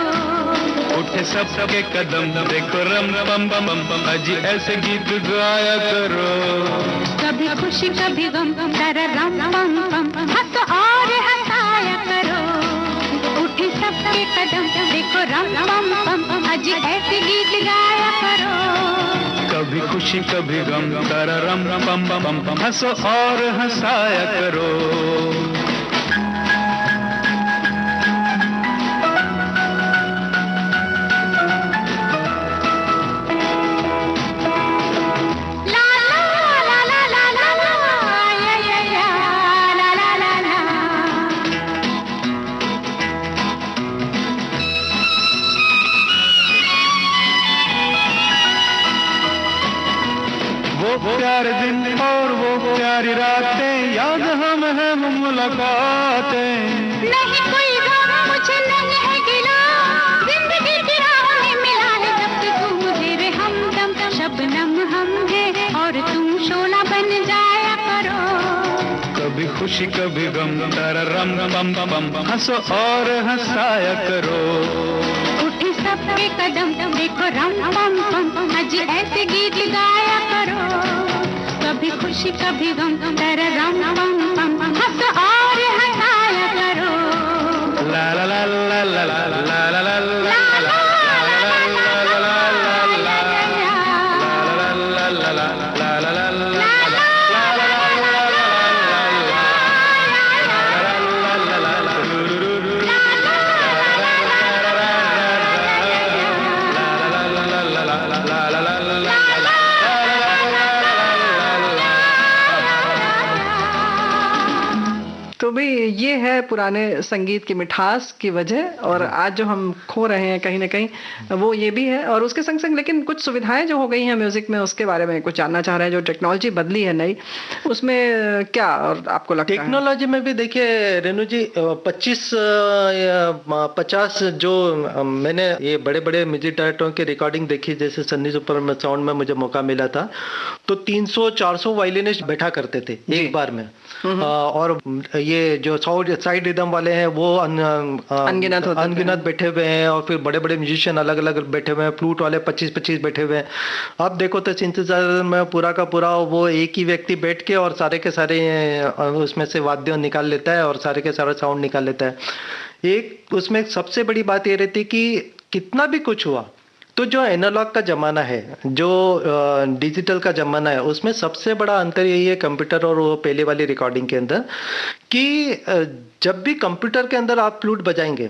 उठे सबके कदम, देखो रम पम पम पम, अजी ऐसे गीत गाया करो, कभी खुशी कभी गम, तारा रम पम पम, हंस और हंसाया करो। उठे सबके कदम, देखो रम पम पम, अजी ऐसे गीत गाया करो, कभी खुशी कभी गम, तारा रम पम पम पम, हंसो और हंसाया करो। प्यारे दिन और वो प्यारी रातें, याद हम है वो मुलाकातें। नहीं कोई गम मुझे नहीं है गिला, जिंदगी की राह में मिला है जब से तू मुझे रे हमदम, शबनम हम है और तुम शोला बन जाया करो, कभी खुशी कभी गम, तारा रम पम पम, हंसो और हंसाया करो। उठे सबके कदम, देखो रम पम पम, अजी ऐसे गीत गाया करो, कभी खुशी कभी गम, तारा रम पम पम, हंस और हंसाया करो। ला ला ला ला ला ला ला ला ला तो भी ये है पुराने संगीत की मिठास की वजह, और आज जो हम खो रहे हैं कहीं ना कहीं वो ये भी है। और उसके संग संग लेकिन कुछ सुविधाएं जो हो गई हैं म्यूजिक में, उसके बारे में कुछ जानना चाह रहे हैं। जो टेक्नोलॉजी बदली है नई, उसमें क्या और आपको लगता है? टेक्नोलॉजी में भी देखिए रेणु जी, 50 जो मैंने ये बड़े बड़े म्यूजिक डायरेक्टरों की रिकॉर्डिंग देखी, जैसे सन्नी सुपर साउंड में मुझे मौका मिला था, तो 300-400 वायलिनिस्ट बैठा करते थे एक बार में। और ये जो साइड रिदम वाले हैं वो अनगिनत बैठे हुए हैं, और फिर बड़े बड़े म्यूजिशियन अलग अलग बैठे हुए हैं, फ्लूट वाले 25-25 बैठे हुए हैं। अब देखो तो सिंथेसाइजर में पूरा का पूरा वो एक ही व्यक्ति बैठ के और सारे के सारे उसमें से वाद्य निकाल लेता है और सारे के सारे साउंड निकाल लेता है। एक उसमें सबसे बड़ी बात ये रहती कि कितना भी कुछ हुआ तो जो एनालॉग का ज़माना है, जो डिजिटल का ज़माना है, उसमें सबसे बड़ा अंतर यही है कंप्यूटर और वो पहले वाली रिकॉर्डिंग के अंदर, कि जब भी कंप्यूटर के अंदर आप फ्लूट बजाएंगे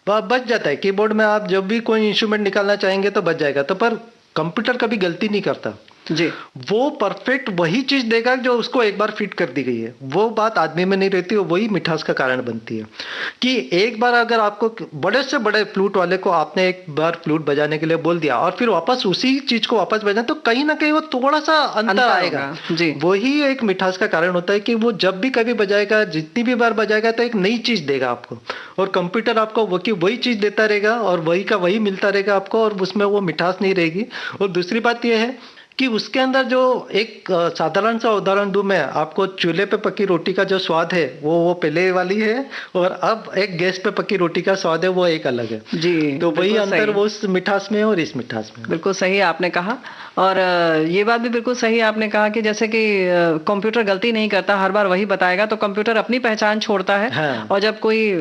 बज जाता है, कीबोर्ड में आप जब भी कोई इंस्ट्रूमेंट निकालना चाहेंगे तो बज जाएगा, तो पर कंप्यूटर कभी गलती नहीं करता जी। वो परफेक्ट वही चीज देगा जो उसको एक बार फिट कर दी गई है। वो बात आदमी में नहीं रहती, वही मिठास का कारण बनती है। कि एक बार अगर आपको बड़े से बड़े फ्लूट वाले को आपने एक बार फ्लूट बजाने के लिए बोल दिया और फिर वापस उसी चीज को वापस बजाए, तो कहीं ना कहीं वो थोड़ा सा अंतर आएगा जी। वही एक मिठास का कारण होता है कि वो जब भी कभी बजाएगा, जितनी भी बार बजाएगा, तो एक नई चीज देगा आपको, और कंप्यूटर आपको वही चीज देता रहेगा और वही का वही मिलता रहेगा आपको, और उसमें वो मिठास नहीं रहेगी। और दूसरी बात यह है कि उसके अंदर जो एक साधारण सा उदाहरण दूं मैं आपको, चूल्हे पे पकी रोटी का जो स्वाद है वो पहले वाली है, और अब एक गैस पे पकी रोटी का स्वाद है वो एक अलग है जी। तो वही अंतर वो उस मिठास में और इस मिठास में। बिल्कुल सही आपने कहा, और ये बात भी बिल्कुल सही आपने कहा कि जैसे कि कंप्यूटर गलती नहीं करता, हर बार वही बताएगा, तो कंप्यूटर अपनी पहचान छोड़ता है। हाँ। और जब कोई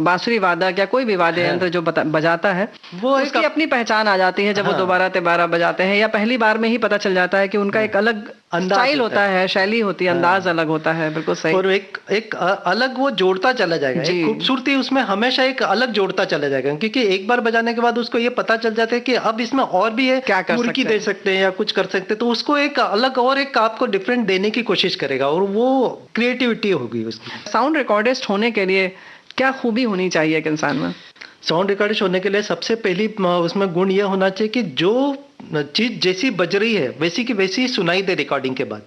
बांसुरी वादक या कोई भी वाद्य यंत्र जो बजाता है वो उसकी अपनी पहचान आ जाती है जब वो दोबारा तिबारा बजाते हैं, या पहली बार में ही पता चल जाता है कि उनका एक अलग स्टाइल होता है, शैली होती है, अंदाज अलग होता है। बिल्कुल सही। और एक अलग वो जोड़ता चला जाएगा, एक खूबसूरती उसमें हमेशा एक अलग जोड़ता चला जाएगा, क्योंकि एक बार बजाने के बाद उसको ये पता चल जाता है कि अब इसमें और भी है, क्या कर सकते दे सकते हैं या कुछ कर सकते हैं, तो उसको एक अलग और एक आपको डिफरेंट देने की कोशिश करेगा, और वो क्रिएटिविटी होगी उसकी। साउंड रिकॉर्डिस्ट होने के लिए क्या खूबी होनी चाहिए एक इंसान में? साउंड रिकॉर्डिस्ट होने के लिए सबसे पहली उसमें गुण यह होना चाहिए कि जो चीज जैसी बज रही है वैसी की वैसी सुनाई दे रिकॉर्डिंग के बाद।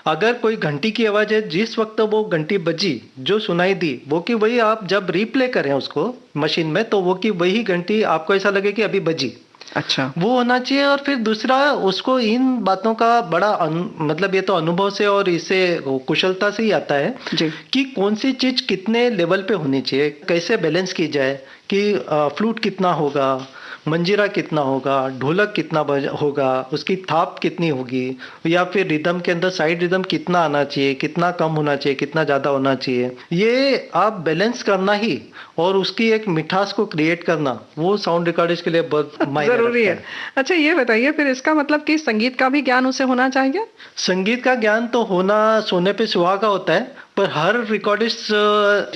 अगर कोई घंटी की आवाज है, जिस वक्त वो घंटी बजी जो सुनाई दी, वो कि वही आप जब रिप्ले करें उसको मशीन में, तो वो कि वही घंटी आपको ऐसा लगे कि अभी बजी। अच्छा, वो होना चाहिए। और फिर दूसरा, उसको इन बातों का बड़ा मतलब ये तो अनुभव से और इससे कुशलता से ही आता है जी। कि कौन सी चीज कितने लेवल पे होनी चाहिए, कैसे बैलेंस की जाए, कि फ्लूट कितना होगा, मंजीरा कितना होगा, ढोलक कितना होगा, उसकी थाप कितनी होगी, या फिर रिदम के अंदर साइड रिदम कितना आना चाहिए, कितना कम होना चाहिए, कितना ज्यादा होना चाहिए, ये आप बैलेंस करना ही और उसकी एक मिठास को क्रिएट करना, वो साउंड रिकॉर्डिस्ट के लिए बहुत मायने जरूरी रखता है। अच्छा, ये बताइए फिर इसका मतलब कि संगीत का भी ज्ञान उसे होना चाहिए? संगीत का ज्ञान तो होना सोने पे सुहागा होता है, पर हर रिकॉर्डिस्ट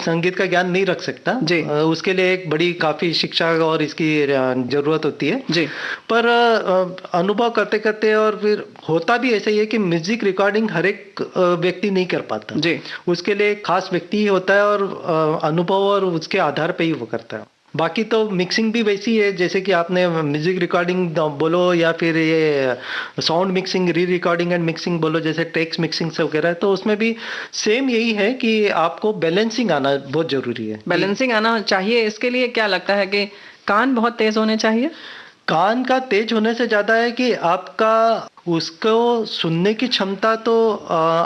संगीत का ज्ञान नहीं रख सकता जी। उसके लिए एक बड़ी काफी शिक्षा और इसकी जरूरत होती है जी। पर अनुभव करते करते, और फिर होता भी ऐसा ही है कि म्यूजिक रिकॉर्डिंग हर एक व्यक्ति नहीं कर पाता जी। उसके लिए एक खास व्यक्ति ही होता है और अनुभव और उसके आधार पे ही वो करता है। बाकी तो मिक्सिंग भी वैसी है, जैसे कि आपने म्यूजिक रिकॉर्डिंग बोलो या फिर ये साउंड मिक्सिंग, री रिकॉर्डिंग एंड मिक्सिंग बोलो, जैसे टेक्स्ट मिक्सिंग से वगैरह, तो उसमें भी सेम यही है कि आपको बैलेंसिंग आना बहुत जरूरी है। बैलेंसिंग आना चाहिए। इसके लिए क्या लगता है कि कान बहुत तेज होने चाहिए? कान का तेज होने से ज्यादा है कि आपका उसको सुनने की क्षमता तो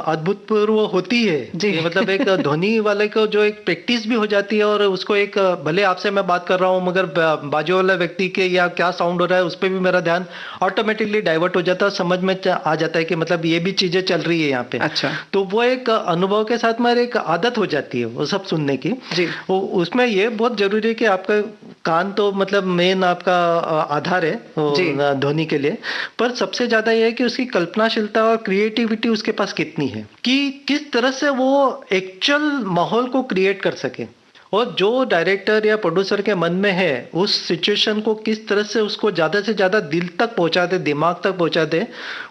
अद्भुतपूर्व होती है जी। मतलब एक ध्वनि वाले को जो एक प्रैक्टिस भी हो जाती है, और उसको एक भले आपसे मैं बात कर रहा हूँ मगर बाजू वाले व्यक्ति के या क्या साउंड हो रहा है उस पर भी मेरा ध्यान ऑटोमेटिकली डाइवर्ट हो जाता है, समझ में आ जाता है कि मतलब ये भी चीजें चल रही है यहाँ पे। अच्छा। तो वो एक अनुभव के साथ में एक आदत हो जाती है वो सब सुनने की जी। उसमें ये बहुत जरूरी है कि आपका कान तो मतलब मेन आपका आधार है ध्वनि के लिए, पर सबसे ज्यादा ये कि उसकी कल्पनाशीलता और क्रिएटिविटी उसके पास कितनी है, कि किस तरह से वो एक्चुअल माहौल को क्रिएट कर सके, और जो डायरेक्टर या प्रोड्यूसर के मन में है उस सिचुएशन को किस तरह से उसको ज्यादा से ज्यादा दिल तक पहुंचा दे, दिमाग तक पहुंचा दे,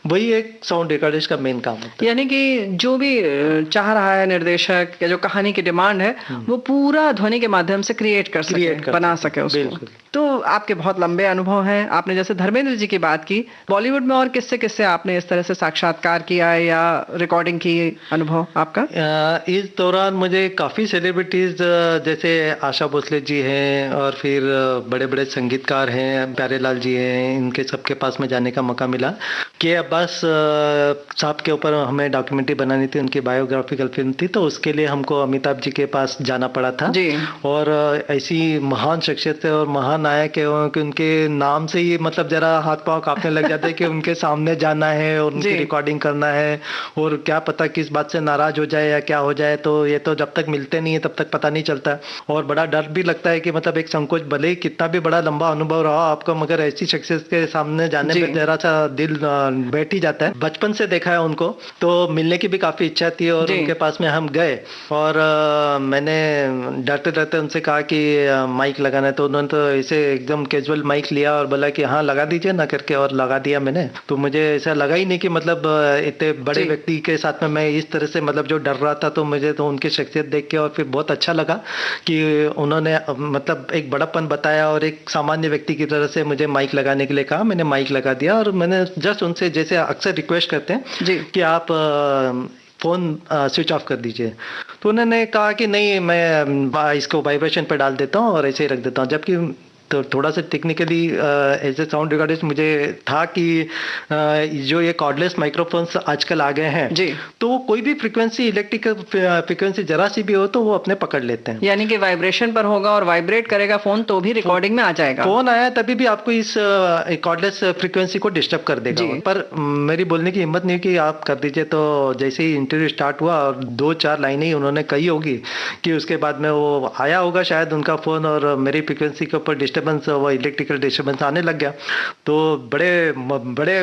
वही एक साउंड रिकॉर्डिस्ट का मेन काम होता है। यानी कि जो भी चाह रहा है निर्देशक या जो कहानी की डिमांड है वो पूरा ध्वनि के माध्यम से क्रिएट कर सके, बना सके उसको। तो आपके बहुत लंबे अनुभव हैं। आपने जैसे धर्मेंद्र जी की बात की, बॉलीवुड में और किससे किससे आपने इस तरह से साक्षात्कार किया है या रिकॉर्डिंग की अनुभव आपका? इस दौरान मुझे काफी सेलिब्रिटीज जैसे आशा भोसले जी हैं, और फिर बड़े बड़े संगीतकार हैं, प्यारेलाल जी हैं, इनके सबके पास में जाने का मौका मिला। के अब्बास साहब के ऊपर हमें डॉक्यूमेंट्री बनानी थी, उनकी बायोग्राफिकल फिल्म थी, तो उसके लिए हमको अमिताभ जी के पास जाना पड़ा था जी। और ऐसी महान शख्सियत है और महान नायक है कि उनके नाम से ही मतलब जरा हाथ पांव कांपने लग जाते हैं कि उनके सामने जाना है और उनकी रिकॉर्डिंग करना है, और क्या पता किस बात से नाराज हो जाए या क्या हो जाए, तो ये तो जब तक मिलते नहीं है तब तक पता नहीं चलता, और बड़ा डर भी लगता है कि मतलब एक संकोच, भले ही कितना भी बड़ा लंबा अनुभव रहा आपका, मगर ऐसी शख्सियत के सामने जाने पे जरा सा दिल बैठ ही जाता है। बचपन से देखा है उनको, तो मिलने की भी काफी इच्छा थी, और उनके पास में हम गए, और मैंने डरते डरते उनसे कहा कि माइक लगाना है, तो उन्होंने तो ऐसे एकदम कैजुअल माइक लिया और बोला कि हाँ लगा दीजिए ना करके, और लगा दिया मैंने। तो मुझे ऐसा लगा ही नहीं कि मतलब इतने बड़े व्यक्ति के साथ में मैं इस तरह से मतलब जो डर रहा था, तो मुझे तो उनकी शख्सियत देख के और फिर बहुत अच्छा लगा कि उन्होंने मतलब एक बड़ापन बताया और एक सामान्य व्यक्ति की तरह से मुझे माइक लगाने के लिए कहा। मैंने माइक लगा दिया और मैंने जस्ट उनसे, जैसे अक्सर रिक्वेस्ट करते हैं कि आप फोन स्विच ऑफ कर दीजिए, तो उन्होंने कहा कि नहीं मैं इसको वाइब्रेशन पे डाल देता हूँ और ऐसे ही रख देता हूँ। जबकि तो थोड़ा सा technically as a sound recordist मुझे था कि जो ये कॉर्डलेस माइक्रोफोन्स आजकल आ गए हैं जी, तो वो कोई भी फ्रीक्वेंसी, इलेक्ट्रिकल फ्रीक्वेंसी जरा सी भी हो तो वो अपने पकड़ लेते हैं। यानी कि वाइब्रेशन पर होगा और वाइब्रेट करेगा फोन तो भी रिकॉर्डिंग में आ जाएगा। फोन आया तभी भी आपको इस कॉर्डलेस फ्रीक्वेंसी को डिस्टर्ब कर देगा। पर मेरी बोलने की हिम्मत नहीं कि आप कर दीजिए, तो जैसे ही इंटरव्यू स्टार्ट हुआ और 2-4 लाइनें ही उन्होंने कही होगी कि उसके बाद में वो आया होगा शायद उनका फोन, और मेरी फ्रीक्वेंसी के ऊपर वो इलेक्ट्रिकल डिस्टर्बेंस आने लग गया। तो बड़े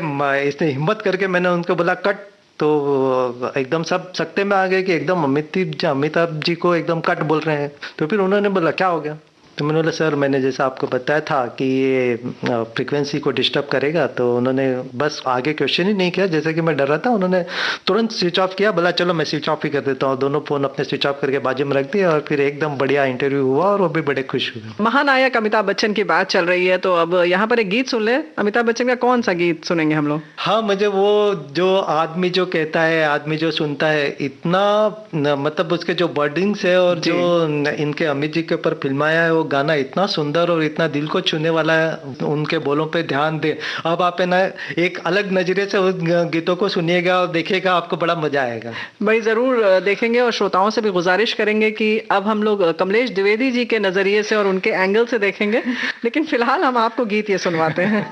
इसने हिम्मत करके मैंने उनको बोला कट, तो एकदम सब सकते में आ गए कि एकदम अमिताभ जी को एकदम कट बोल रहे हैं। तो फिर उन्होंने बोला क्या हो गया, तो मैंने बोला सर मैंने जैसा आपको बताया था कि ये फ्रीक्वेंसी को डिस्टर्ब करेगा, तो उन्होंने बस आगे क्वेश्चन ही नहीं किया, जैसे कि मैं डर रहा था उन्होंने तुरंत स्विच ऑफ किया, बोला चलो मैं स्विच ऑफ ही कर देता हूँ। दोनों फोन अपने स्विच ऑफ करके बाजू में रख दिए और फिर एकदम बढ़िया इंटरव्यू हुआ और वो भी बड़े खुश हुए। महानायक अमिताभ बच्चन की बात चल रही है, तो अब यहाँ पर एक गीत सुन ले। अमिताभ बच्चन का कौन सा गीत सुनेंगे हम लोग? हाँ, मुझे वो जो आदमी जो कहता है आदमी जो सुनता है, इतना मतलब उसके जो वर्डिंग्स है और जो इनके अमित जी के ऊपर फिल्माया है वो गाना इतना सुंदर और इतना दिल को छूने वाला है। उनके बोलों पे ध्यान दे। अब आप है ना एक अलग नजरिए से उस गीतों को सुनिएगा और देखिएगा, आपको बड़ा मजा आएगा। भाई जरूर देखेंगे और श्रोताओं से भी गुजारिश करेंगे कि अब हम लोग कमलेश द्विवेदी जी के नजरिए से और उनके एंगल से देखेंगे, लेकिन फिलहाल हम आपको गीत ये सुनवाते हैं।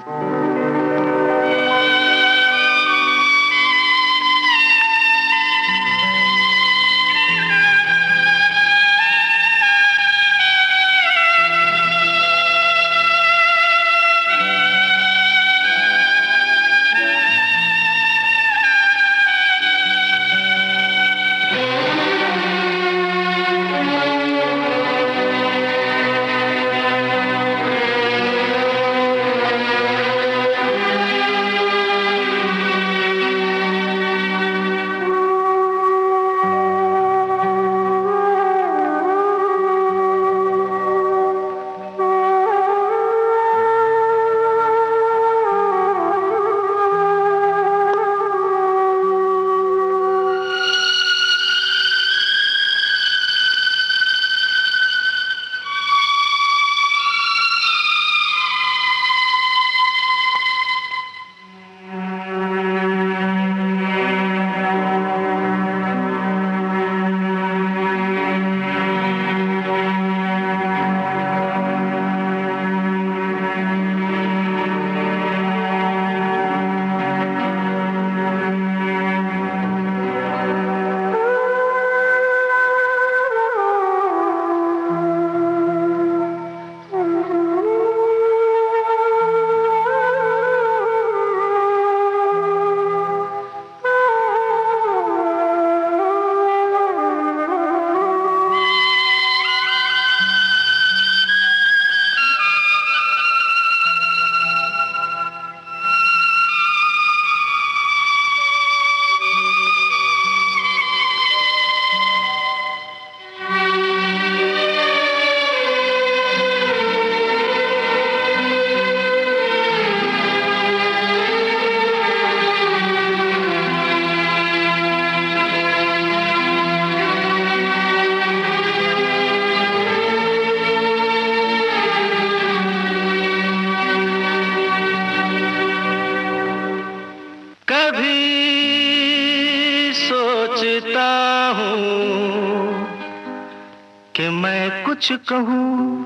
कुछ कहूँ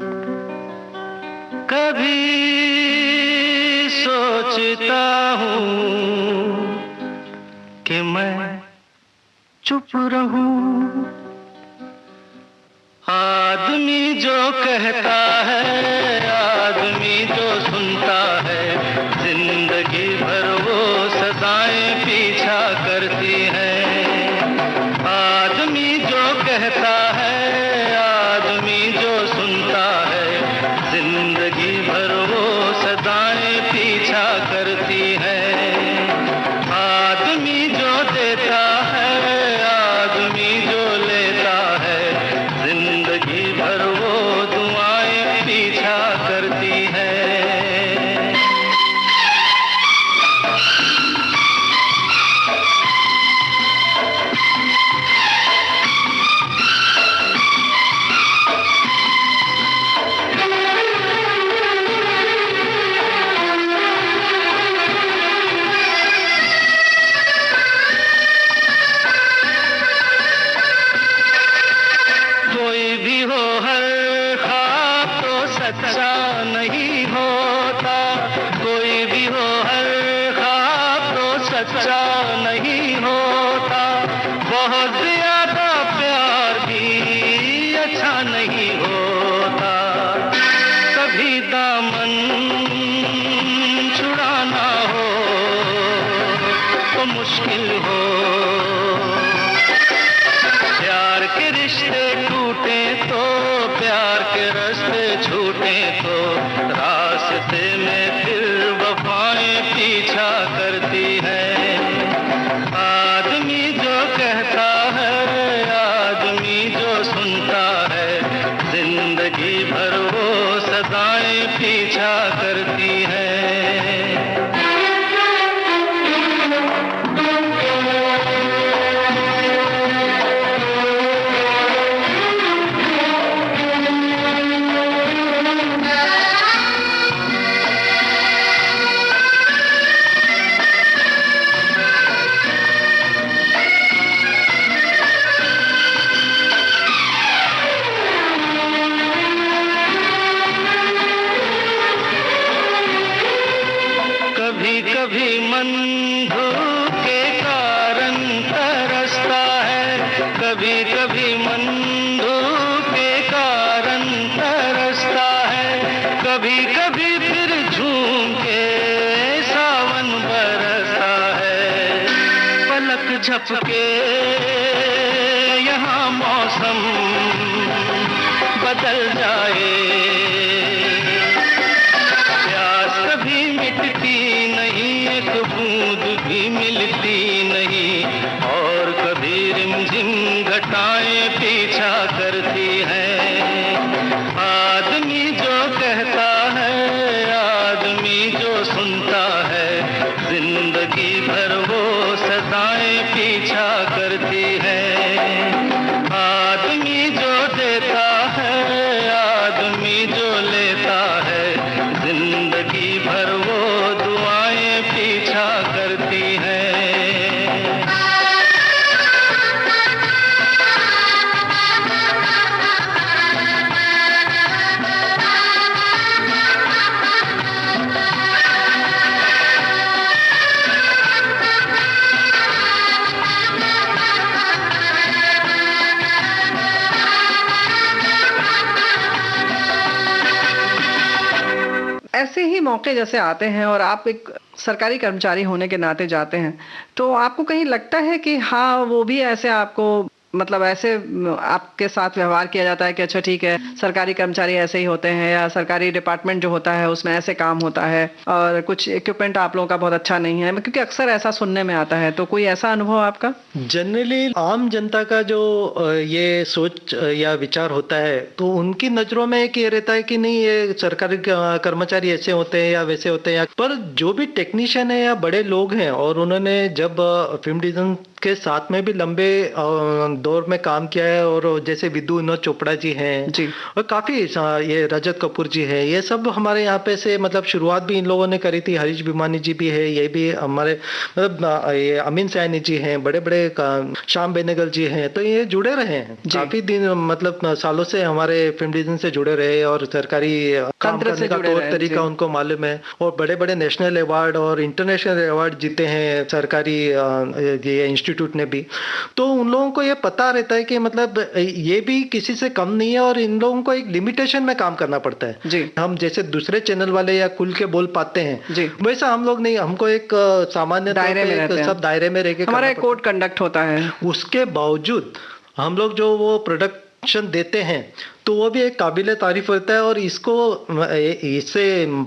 कभी सोचता हूँ कि मैं चुप रहूं। आदमी जो कहता है आदमी जो सुनता है, जिंदगी भर वो सदाएं पीछा करती हैं। आदमी जो कहता है आदमी जो सुनता है, जिंदगी भर वो सदाएं पीछा करती हैं। आदमी जो देता है आदमी जो लेता है, जिंदगी भर वो दुआएं पीछा करती हैं। कोई भी हो हर ख्वाब तो सच्चा नहीं होता, कोई भी हो हर ख्वाब तो सच्चा नहीं होता। बहुत ज्यादा प्यार भी अच्छा नहीं होता। कभी दामन छुड़ाना हो तो मुश्किल हो। प्यार के रिश्ते टूटे तो प्यार के रास्ते पीछा करती है। कभी मन धूप के कारण तरसता है, कभी कभी मन धूप के कारण तरसता है, कभी कभी फिर झूम के सावन बरसता है। पलक झपके यहाँ मौसम बदल जाए, बूंद भी मिलती नहीं, और कभी रिमझिम घटाएं पीछा करती हैं। आदमी जो कहता है, आदमी जो सुनता है, जिंदगी भर वो सदाएं पीछा करती है। आदमी जो देता है, आदमी जो लेता है, जिंदगी भर वो दुआएं पीछा करती हैं। ऐसे ही मौके जैसे आते हैं और आप एक सरकारी कर्मचारी होने के नाते जाते हैं, तो आपको कहीं लगता है कि हाँ वो भी ऐसे आपको मतलब ऐसे आपके साथ व्यवहार किया जाता है कि अच्छा ठीक है सरकारी कर्मचारी ऐसे ही होते हैं, या सरकारी डिपार्टमेंट जो होता है उसमें ऐसे काम होता है और कुछ इक्विपमेंट आप लोगों का बहुत अच्छा नहीं है, क्योंकि अक्सर ऐसा सुनने में आता है। तो कोई ऐसा अनुभव आपका? जनरली आम जनता का जो ये सोच या विचार होता है, तो उनकी नजरों में एक ये रहता है कि नहीं ये सरकारी कर्मचारी ऐसे होते हैं या वैसे होते हैं। पर जो भी टेक्नीशियन है या बड़े लोग हैं और उन्होंने जब फिल्म डिवीजन के साथ में भी लंबे दौर में काम किया है, और जैसे विदु विनोद चोपड़ा जी हैं जी, और काफी ये रजत कपूर जी हैं, ये सब हमारे यहाँ पे से मतलब शुरुआत भी इन लोगों ने करी थी। हरीश भिमानी जी भी है, ये भी हमारे मतलब ये अमीन सैनी जी हैं, बड़े बड़े श्याम बेनेगल जी हैं, तो ये जुड़े रहे हैं काफी दिन, मतलब सालों से हमारे फिल्म डिवीजन से जुड़े रहे और सरकारी काम करने का तौर तरीका उनको मालूम है, और बड़े बड़े नेशनल अवार्ड और इंटरनेशनल अवार्ड जीते हैं सरकारी ये इंस्टीट्यूट ने भी। तो उन लोगों को ये पता रहता है कि मतलब ये भी किसी से कम नहीं है, और इन लोगों को एक लिमिटेशन में काम करना पड़ता है जी। हम जैसे दूसरे चैनल वाले या खुल के बोल पाते हैं जी, वैसा हम लोग नहीं, हमको एक सामान्य दायरे में रहते हैं, सब दायरे में रह के हमारा एक कोड कंडक्ट होता है। उसके बावजूद हम लोग जो वो प्रोडक्शन देते हैं तो वो भी एक काबिले तारीफ होता है, और इसको इससे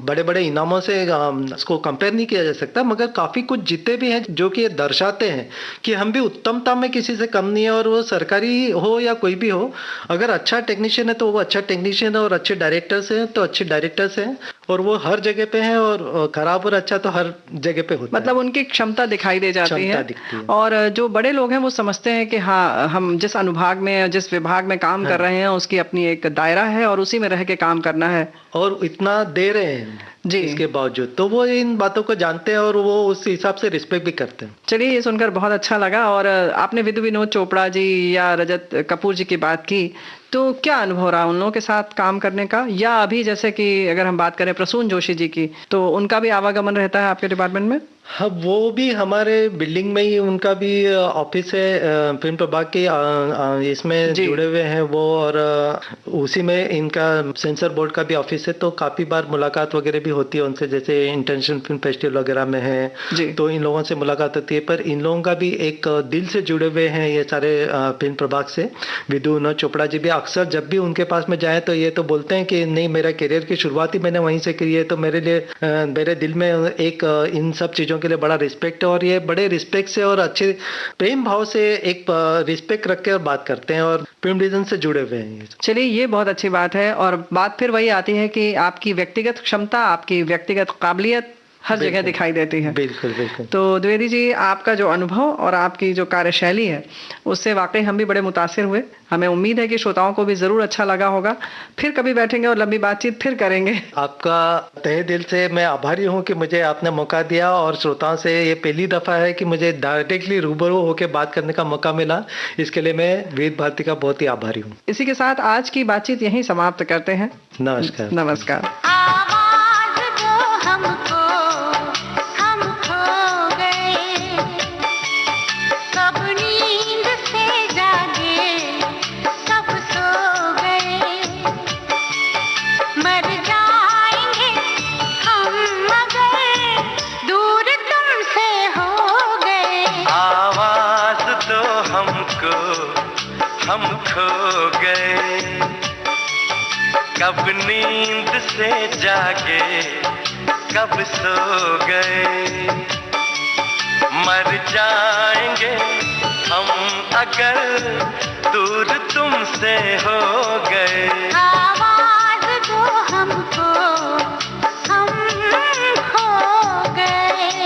बड़े बड़े इनामों से इसको कंपेयर नहीं किया जा सकता, मगर काफी कुछ जीते भी हैं जो कि ये दर्शाते हैं कि हम भी उत्तमता में किसी से कम नहीं है। और वो सरकारी हो या कोई भी हो, अगर अच्छा टेक्नीशियन है तो वो अच्छा टेक्नीशियन है, और अच्छे डायरेक्टर्स हैं तो अच्छे डायरेक्टर्स हैं, और वो हर जगह पे हैं, और खराब और अच्छा तो हर जगह पे होता मतलब उनकी क्षमता दिखाई दे जाती है। और जो बड़े लोग हैं वो समझते हैं कि हाँ हम जिस अनुभाग में जिस विभाग में काम कर रहे हैं उसकी अपनी एक दायरा है और उसी में रह के काम करना है, और इतना दे रहे हैं जी इसके बावजूद, तो वो इन बातों को जानते हैं और वो उस हिसाब से रिस्पेक्ट भी करते हैं। चलिए ये सुनकर बहुत अच्छा लगा। और आपने विदु विनोद चोपड़ा जी या रजत कपूर जी की बात की, तो क्या अनुभव रहा उन लोगों के साथ काम करने का? या अभी जैसे कि अगर हम बात करें प्रसून जोशी जी की, तो उनका भी आवागमन रहता है आपके डिपार्टमेंट में? हाँ, वो भी हमारे बिल्डिंग में ही उनका भी ऑफिस है, फिल्म प्रभाग के इसमें जुड़े हुए हैं वो, और उसी में इनका सेंसर बोर्ड का भी ऑफिस है, तो काफी बार मुलाकात वगैरह भी होती है उनसे, जैसे इंटरनेशनल फिल्म फेस्टिवल वगैरह में है तो इन लोगों से मुलाकात होती है। पर इन लोगों का भी एक दिल से जुड़े हुए हैं ये सारे फिल्म प्रभाग से। विदु विनोद चोपड़ा जी भी अक्सर जब भी उनके पास में जाए तो ये तो बोलते हैं कि नहीं, मेरा करियर की शुरुआत ही मैंने वहीं से की है, तो मेरे लिए मेरे दिल में एक इन सब चीज़ों के लिए बड़ा रिस्पेक्ट है, और ये बड़े रिस्पेक्ट से और अच्छे प्रेम भाव से एक रिस्पेक्ट रख के बात करते हैं और फिल्म डिवीजन से जुड़े हुए हैं। चलिए, ये बहुत अच्छी बात है। और बात फिर वही आती है कि आपकी व्यक्तिगत क्षमता, आपकी व्यक्तिगत काबिलियत हर जगह दिखाई देती है। बिल्कुल बिल्कुल। तो द्विवेदी जी, आपका जो अनुभव और आपकी जो कार्यशैली है उससे वाकई हम भी बड़े मुतासिर हुए। हमें उम्मीद है कि श्रोताओं को भी जरूर अच्छा लगा होगा। फिर कभी बैठेंगे और लंबी बातचीत फिर करेंगे। आपका तहे दिल से मैं आभारी हूँ कि मुझे आपने मौका दिया, और श्रोताओं से ये पहली दफा है कि मुझे डायरेक्टली रूबरू होकर बात करने का मौका मिला। इसके लिए मैं विविध भारती का बहुत ही आभारी हूँ। इसी के साथ आज की बातचीत यहीं समाप्त करते हैं। नमस्कार। नमस्कार। आवाज दो हमको, हम खो गए, कब नींद से जागे, कब सो गए, मर जाएंगे हम मगर दूर तुमसे हो गए। आवाज दो हमको, हम खो गए, कब नींद से जागे, कब सो गए, मर जाएंगे हम अगर दूर तुमसे हो गए। आवाज दो हमको, हम खो गए।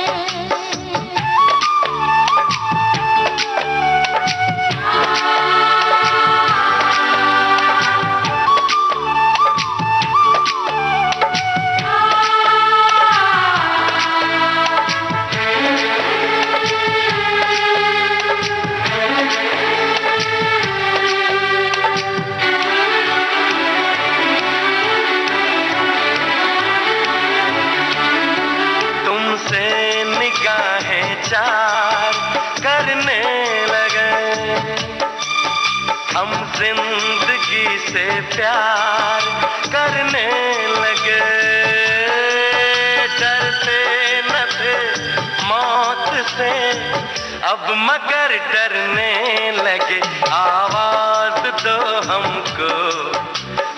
तुमसे निगाहें चार करने लगे, हम जिंदगी से प्यार करने लगे, डरते न थे मौत से अब मगर डरने लगे। आवाज दो हमको,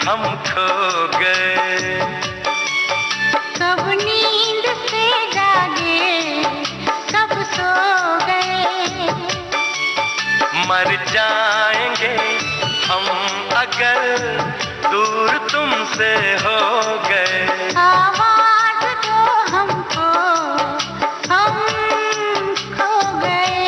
हम खो गए, कब नींद से जागे, कब सो गए, मर जाएंगे हम अगर दूर तुमसे हो गए। आवाज दो हमको, हम खो गए।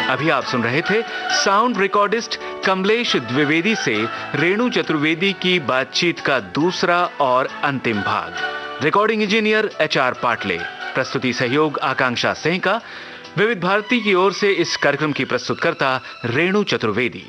अभी आप सुन रहे थे साउंड रिकॉर्डिस्ट कमलेश द्विवेदी से रेणु चतुर्वेदी की बातचीत का दूसरा और अंतिम भाग। रिकॉर्डिंग इंजीनियर HR पाटले, प्रस्तुति सहयोग आकांक्षा सिंह का। विविध भारती की ओर से इस कार्यक्रम की प्रस्तुतकर्ता रेणु चतुर्वेदी।